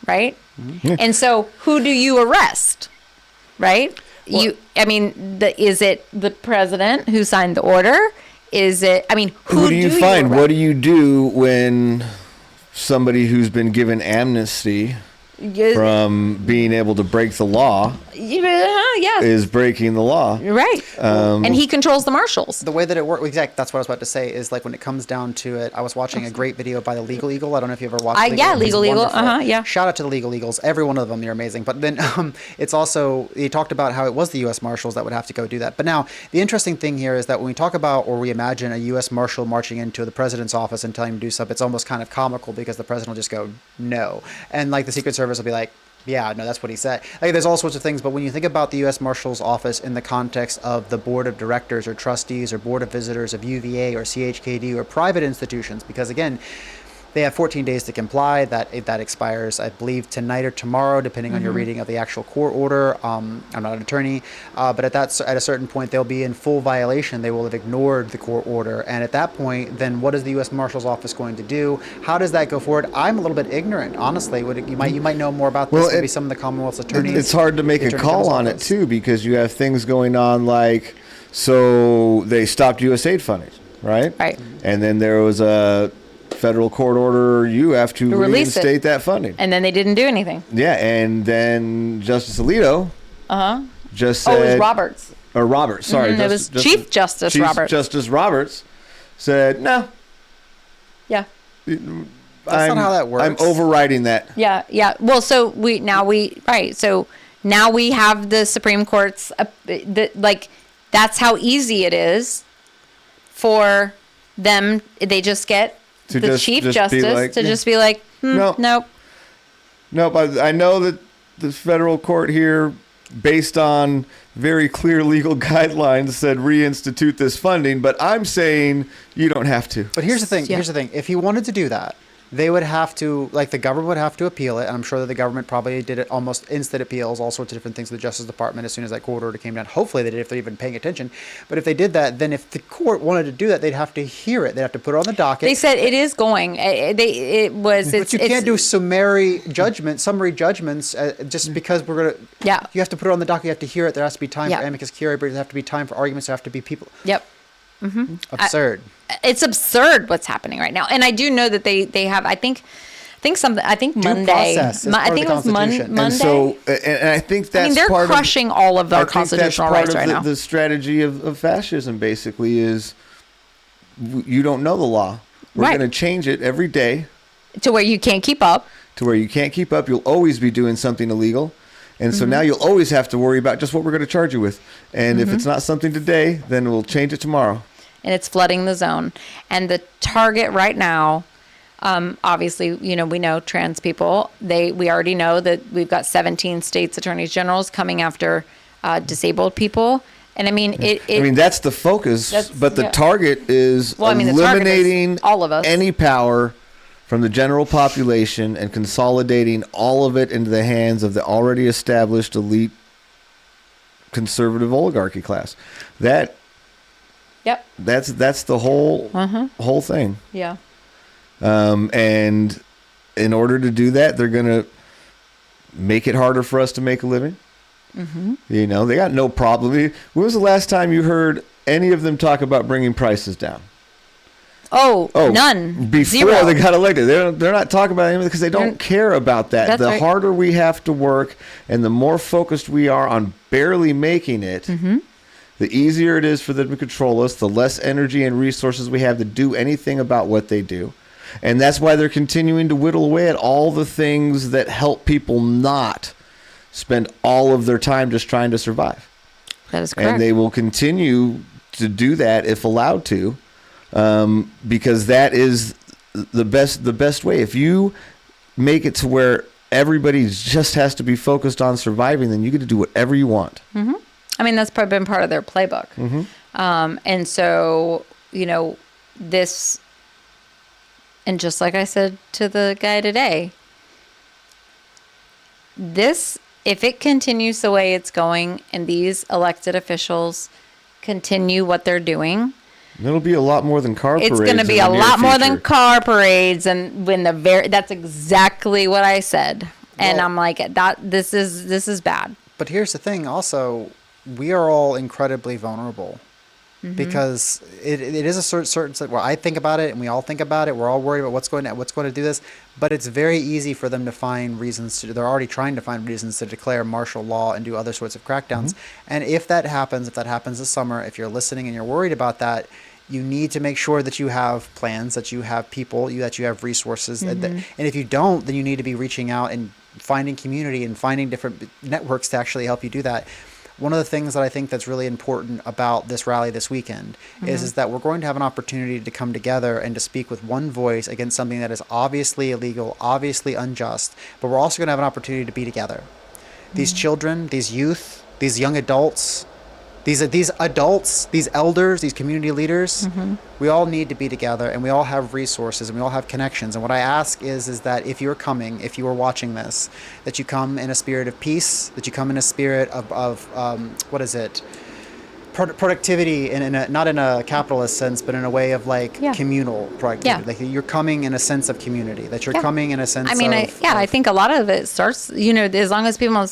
right? Mm-hmm. And so who do you arrest? Right? Well, is it the president who signed the order? Is it, who do you find? What do you do when somebody who's been given amnesty from being able to break the law is breaking the law? Right. And he controls the marshals. The way that it works, exactly, that's what I was about to say, is like when it comes down to it, I was watching a great video by the Legal Eagle. I don't know if you've ever watched Legal Eagle. Yeah. Shout out to the Legal Eagles. Every one of them, you're amazing. But then it's also, he talked about how it was the U.S. Marshals that would have to go do that. But now, the interesting thing here is that when we talk about, or we imagine a U.S. Marshal marching into the president's office and telling him to do something, it's almost kind of comical because the president will just go, no. And like the Secret Service will be like, yeah, no, that's what he said. Like, there's all sorts of things, but when you think about the U.S. Marshal's office in the context of the board of directors or trustees or board of visitors of UVA or CHKD or private institutions, because again, they have 14 days to comply. That expires, I believe, tonight or tomorrow, depending on your reading of the actual court order. I'm not an attorney, but at a certain point, they'll be in full violation. They will have ignored the court order, and at that point, then what is the U.S. Marshal's Office going to do? How does that go forward? I'm a little bit ignorant, honestly. You might know more about this. Maybe some of the Commonwealth's attorneys. It's hard to make a call on it too, because you have things going on like, so they stopped USAID funding, right? Right. And then there was a federal court order, you have to reinstate that funding. And then they didn't do anything. Yeah, and then Justice Alito just said... it was Roberts. Or Roberts, sorry. Mm-hmm. It was Chief Justice Roberts. Chief Justice Roberts said, no. Yeah. That's not how that works. I'm overriding that. Yeah. Well, so now we have the Supreme Court's... that's how easy it is for them. They just get... Chief Justice just be like, nope. I know that the federal court here, based on very clear legal guidelines, said reinstitute this funding, but I'm saying you don't have to. But here's the thing. If he wanted to do that, they would have to, like, the government would have to appeal it. And I'm sure that the government probably did it almost instant appeals, all sorts of different things with the Justice Department as soon as that court order came down. Hopefully they did, if they're even paying attention. But if they did that, then if the court wanted to do that, they'd have to hear it. They'd have to put it on the docket. They said it is going. But you can't do summary judgments just because we're going to. Yeah. You have to put it on the docket. You have to hear it. There has to be time for amicus curiae. There have to be time for arguments. There have to be people. Yep. Mm-hmm. Absurd. It's absurd what's happening right now. And I do know that they have, I think Monday. I think it was Monday. And so, and I think that's they're crushing all of our constitutional rights right now. The strategy of fascism basically is you don't know the law. We're going to change it every day. To where you can't keep up. You'll always be doing something illegal. And so now you'll always have to worry about just what we're going to charge you with. And if it's not something today, then we'll change it tomorrow. And it's flooding the zone. And the target right now, obviously, we know trans people. We already know that we've got 17 states attorneys generals coming after disabled people. And that's the focus. But the target is eliminating all of us. Any power from the general population and consolidating all of it into the hands of the already established elite conservative oligarchy class. That's the whole thing. Yeah. And in order to do that, they're going to make it harder for us to make a living. Mm-hmm. They got no problem. When was the last time you heard any of them talk about bringing prices down? Oh, none. Before Zero. They got elected. They're not talking about anything because they don't care about that. The harder we have to work and the more focused we are on barely making it, the easier it is for them to control us, the less energy and resources we have to do anything about what they do. And that's why they're continuing to whittle away at all the things that help people not spend all of their time just trying to survive. That is correct. And they will continue to do that if allowed to. Because that is the best way. If you make it to where everybody just has to be focused on surviving, then you get to do whatever you want. Mm-hmm. That's probably been part of their playbook. Mm-hmm. And so, this, and just like I said to the guy today, this, if it continues the way it's going and these elected officials continue what they're doing, it'll be a lot more than car parades. It's going to be a lot more than car parades, and that's exactly what I said. And I'm like, this is bad. But here's the thing. Also, we are all incredibly vulnerable because it is a certain where I think about it, and we all think about it. We're all worried about what's going to do this. But it's very easy for them to find reasons to. They're already trying to find reasons to declare martial law and do other sorts of crackdowns. And if that happens this summer, if you're listening and you're worried about that, you need to make sure that you have plans, that you have people, that you have resources. And if you don't, then you need to be reaching out and finding community and finding different networks to actually help you do that. One of the things that I think that's really important about this rally this weekend is that we're going to have an opportunity to come together and to speak with one voice against something that is obviously illegal, obviously unjust, but we're also going to have an opportunity to be together. These children, these youth, these young adults, these adults, these elders, these community leaders, we all need to be together, and we all have resources, and we all have connections. And what I ask is that if you are watching this, that you come in a spirit of peace, that you come in a spirit of productivity, not in a capitalist sense, but in a way of communal productivity. Like you're coming in a sense of community, that you're coming in a sense I think a lot of it starts, as long as people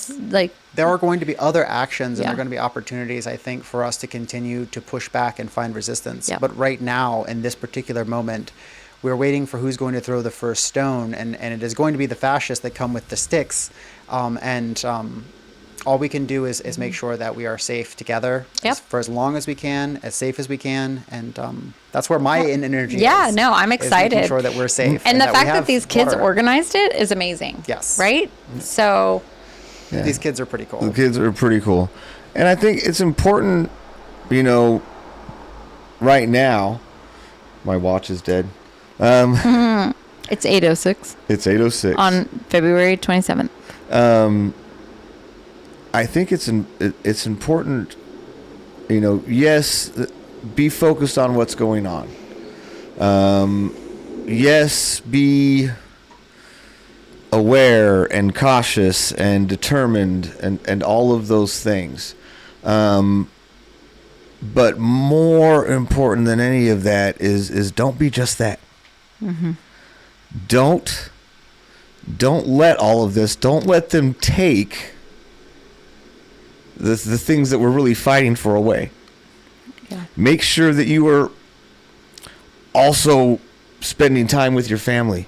there are going to be other actions and there are going to be opportunities, I think, for us to continue to push back and find resistance. But right now, in this particular moment, we're waiting for who's going to throw the first stone, and it is going to be the fascists that come with the sticks. All we can do is make sure that we are safe together for as long as we can, as safe as we can, and that's where my energy is. Yeah, no, I'm excited. Making sure that we're safe. And the fact that these kids organized it is amazing. Yes. Right? So... Yeah. These kids are pretty cool. The kids are pretty cool. And I think it's important, right now, my watch is dead. It's 8:06. It's 8:06. On February 27th. I think it's important, yes, be focused on what's going on. yes, be aware and cautious and determined and all of those things. But more important than any of that is don't be just that. Mm-hmm. Don't let all of this, don't let them take the things that we're really fighting for away. Yeah. Make sure that you are also spending time with your family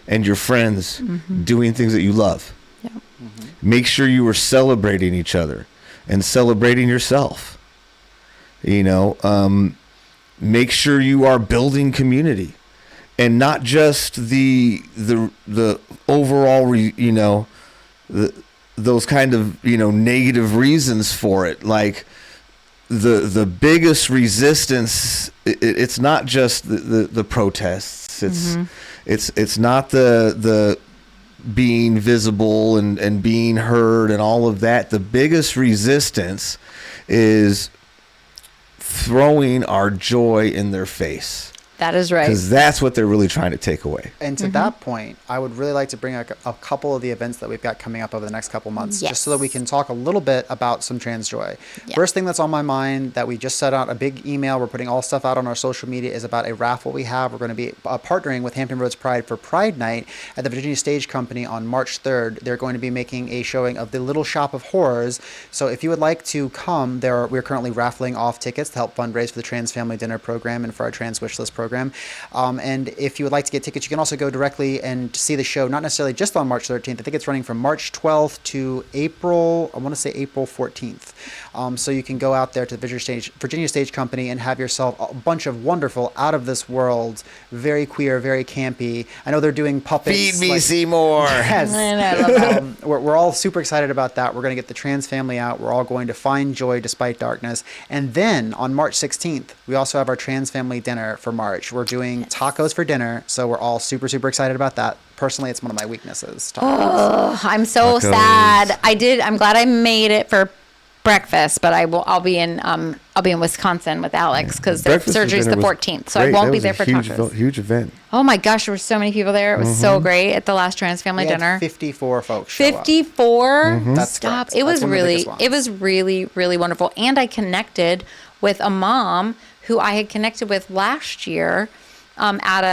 and your friends, mm-hmm. doing things that you love. Yeah. Mm-hmm. Make sure you are celebrating each other and celebrating yourself. Make sure you are building community, and not just the overall, those kind of, negative reasons for it. Like the biggest resistance, it's not just the protests. Mm-hmm. It's not the being visible and being heard and all of that. The biggest resistance is throwing our joy in their face. That is right. Because that's what they're really trying to take away. And to that point, I would really like to bring a couple of the events that we've got coming up over the next couple months, just so that we can talk a little bit about some trans joy. Yeah. First thing that's on my mind that we just set out a big email, we're putting all stuff out on our social media, is about a raffle we have. We're going to be partnering with Hampton Roads Pride for Pride Night at the Virginia Stage Company on March 3rd. They're going to be making a showing of The Little Shop of Horrors. So if you would like to come, we're currently raffling off tickets to help fundraise for the Trans Family Dinner program and for our Trans Wish List program. And if you would like to get tickets, you can also go directly and see the show, not necessarily just on March 13th. I think it's running from March 12th to April 14th. So you can go out there to the Virginia Stage Company and have yourself a bunch of wonderful, out of this world, very queer, very campy. I know they're doing puppets. Feed me, Seymour. Yes. I love that. We're all super excited about that. We're going to get the trans family out. We're all going to find joy despite darkness. And then on March 16th, we also have our trans family dinner for March. We're doing tacos for dinner, so we're all super, super excited about that. Personally, it's one of my weaknesses. Tacos. Oh, I'm so sad. I'm glad I made it for breakfast, but I'll be in Wisconsin with Alex because their surgery's the 14th, so I won't be there for tacos. Huge event. Oh my gosh, there were so many people there. It was so great at the last trans family dinner. 54 folks. 54. Mm-hmm. That's Stop. Correct. It was really, really wonderful, and I connected with a mom who I had connected with last year at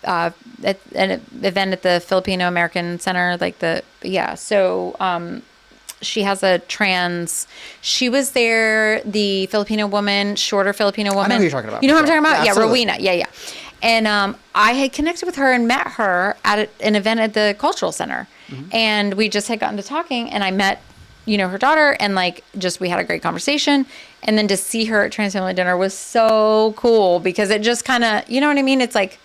an event at the Filipino American Center, she has a trans. She was there, the Filipino woman, shorter Filipino woman. I know who you're talking about. You know what I'm talking about? Yeah, Rowena. Yeah. And I had connected with her and met her at an event at the Cultural Center. Mm-hmm. And we just had gotten to talking, and I met, her daughter, and we had a great conversation. And then to see her at Trans Family Dinner was so cool because it just kind of, you know what I mean? It's like,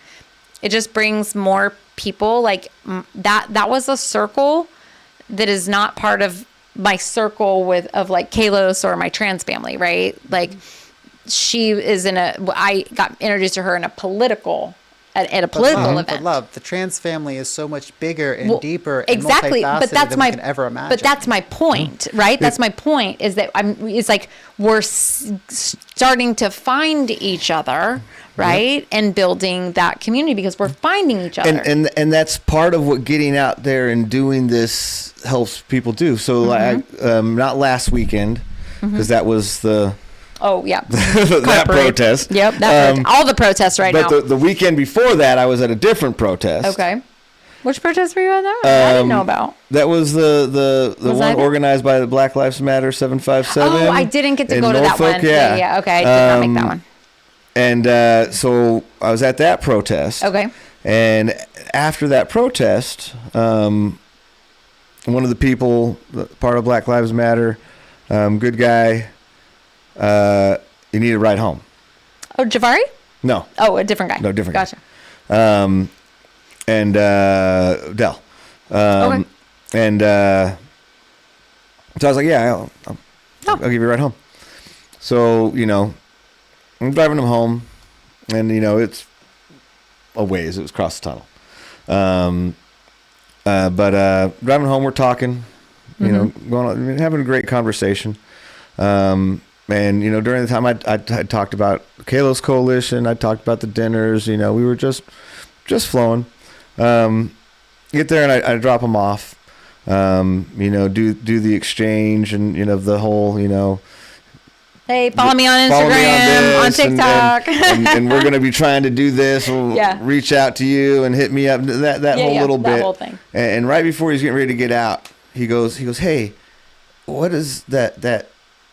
it just brings more people. That was a circle that is not part of my circle of Kalos or my trans family, right? She is I got introduced to her in a political event. But love, the trans family is so much bigger and deeper and multifaceted than we can ever imagine. But that's my point, right? That's my point, is that it's like we're starting to find each other, right? Yep. And building that community because we're finding each other. And that's part of what getting out there and doing this helps people do. So not last weekend, because that was the... Oh, yeah. that protest. Yep. All the protests now. But the weekend before that, I was at a different protest. Okay. Which protest were you at that? I didn't know about. That was the one organized by the Black Lives Matter 757. Oh, I didn't get to go to Norfolk, that one. Yeah. Okay. I did not make that one. And so I was at that protest. Okay. And after that protest, one of the people, part of Black Lives Matter, good guy, you need a ride home. Oh, Javari? No. Oh, a different guy. No, different guy. Gotcha. And Dell. Okay. And so I was like, yeah, I'll give you a ride home. So, I'm driving him home, and, it's a ways. It was across the tunnel. But driving home, we're talking, going on, having a great conversation. And, during the time I talked about Kalos Coalition, I talked about the dinners, we were just just flowing. Get there and I drop them off. Do the exchange and the whole hey, follow me on Instagram, on TikTok, and we're gonna be trying to do this. We'll reach out to you and hit me up. That whole little bit. That whole thing. And right before he's getting ready to get out, he goes, hey, what is that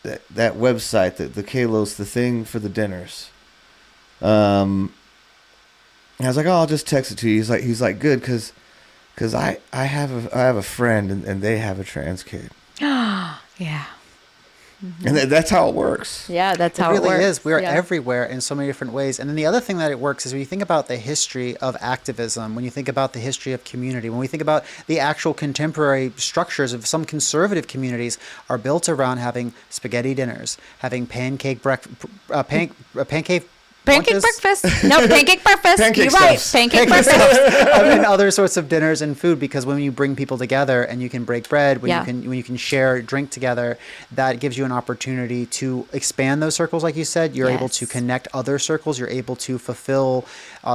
website, the Kalos, the thing for the dinners? And I was like, oh, I'll just text it to you. He's like, good, because I have a friend and they have a trans kid. Yeah. Mm-hmm. And that's how it works. Yeah, that's how it works. It really is. We are everywhere in so many different ways. And then the other thing that it works is when you think about the history of activism, when you think about the history of community, when we think about the actual contemporary structures of some conservative communities are built around having spaghetti dinners, having pancake breakfast, Pancake breakfast. No, pancake breakfast. Pancake You're right. stuffs. Pancake breakfast. And other sorts of dinners and food, because when you bring people together and you can break bread, when you can share drink together, that gives you an opportunity to expand those circles. Like you said, you're able to connect other circles. You're able to fulfill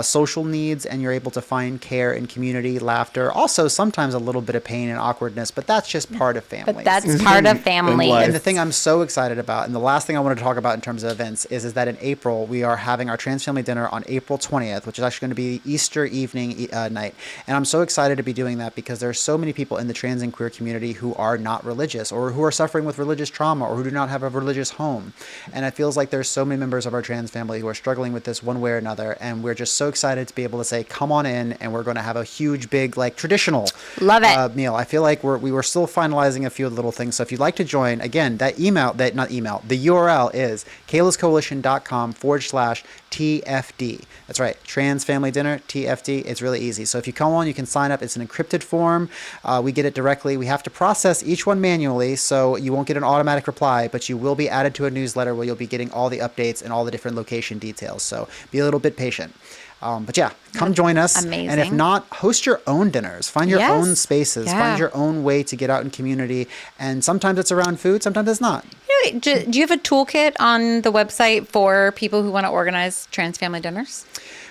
social needs, and you're able to find care and community, laughter. Also, sometimes a little bit of pain and awkwardness, but that's just part of family. But that's part of family. And the thing I'm so excited about, and the last thing I want to talk about in terms of events, is that in April we are having our Trans Family Dinner on April 20th, which is actually going to be Easter evening night. And I'm so excited to be doing that because there are so many people in the trans and queer community who are not religious, or who are suffering with religious trauma, or who do not have a religious home. And it feels like there's so many members of our trans family who are struggling with this one way or another. And we're just so excited to be able to say, come on in, and we're going to have a huge, big, traditional meal. I feel like we were still finalizing a few little things. So if you'd like to join, again, the URL is kaloscoalition.com/TFD. That's right. Trans Family Dinner, TFD. It's really easy. So if you come on, you can sign up. It's an encrypted form. We get it directly. We have to process each one manually, so you won't get an automatic reply, but you will be added to a newsletter where you'll be getting all the updates and all the different location details. So be a little bit patient. But yeah, come join us. Amazing. And if not, host your own dinners. Find your own spaces. Find your own way to get out in community. And sometimes it's around food, sometimes it's not. Do you have a toolkit on the website for people who want to organize trans family dinners?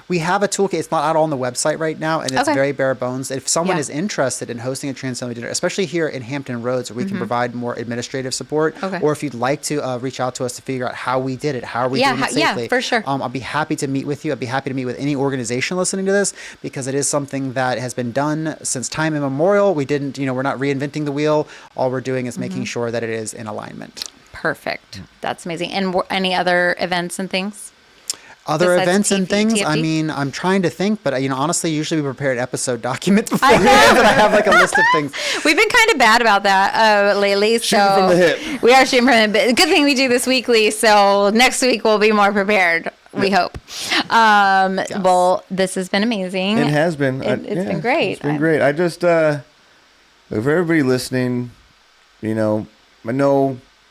We have a toolkit. It's not out on the website right now, and it's very bare bones. If someone is interested in hosting a trans family dinner, especially here in Hampton Roads, where we can provide more administrative support, or if you'd like to reach out to us to figure out how we did it, how are we doing it safely, for sure. I'll be happy to meet with you. I'd be happy to meet with any organization listening to this, because it is something that has been done since time immemorial. We didn't, we're not reinventing the wheel. All we're doing is making sure that it is in alignment. Perfect. That's amazing. And any other events and things? Other besides events and things? TFD? I mean, I'm trying to think, but honestly, usually we prepare an episode document beforehand, and I have a list of things. We've been kind of bad about that lately. Shooting from the hip. We are shooting from the hip. Good thing we do this weekly, so next week we'll be more prepared. We hope. Yes. Well, this has been amazing. It has been. It's been great. It's been great. I just, for everybody listening, I know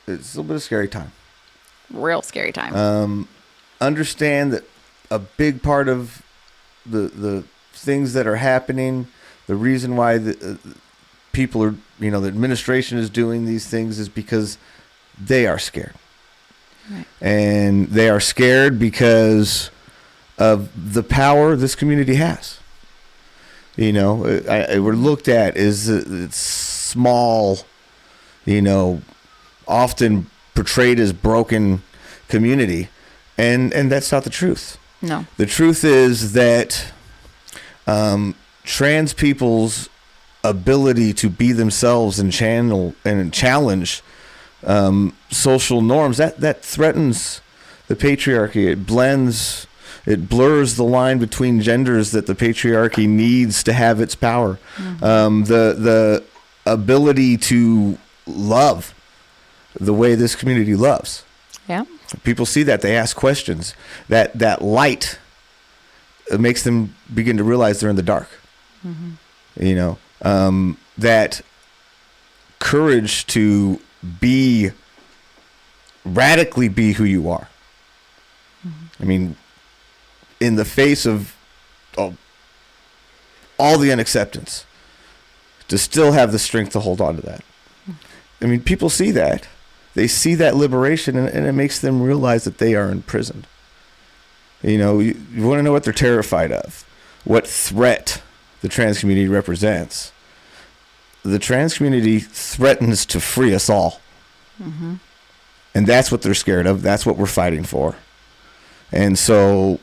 it's a little bit of a scary time. Real scary time. Understand that a big part of the things that are happening, the reason why the people are, the administration is doing these things is because they are scared. Right. And they are scared because of the power this community has. We're looked at as it's small, often portrayed as broken community. And that's not the truth. No. The truth is that trans people's ability to be themselves and challenge social norms, that threatens the patriarchy. It blurs the line between genders that the patriarchy needs to have its power. Mm-hmm. The ability to love the way this community loves. Yeah. People see that, they ask questions. That light makes them begin to realize they're in the dark. Mm-hmm. That courage to radically be who you are. Mm-hmm. I mean, in the face of all the unacceptance, to still have the strength to hold on to that. Mm-hmm. I mean, people see that. They see that liberation, and it makes them realize that they are imprisoned. You want to know what they're terrified of. what threat the trans community represents. The trans community threatens to free us all. Mm-hmm. And that's what they're scared of. That's what we're fighting for. And so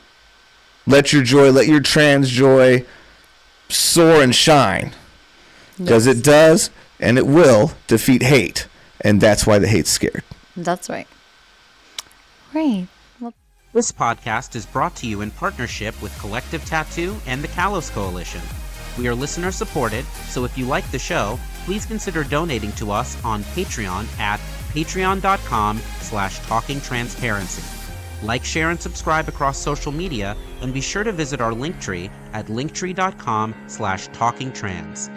let your trans joy soar and shine. Because it does and it will defeat hate. And that's why the hate's scared. That's right. Right. Well, this podcast is brought to you in partnership with Collective Tattoo and the Kalos Coalition. We are listener supported, so if you like the show, please consider donating to us on Patreon at patreon.com/talkingtransparency. Like, share, and subscribe across social media, and be sure to visit our Linktree at linktree.com/talkingtrans.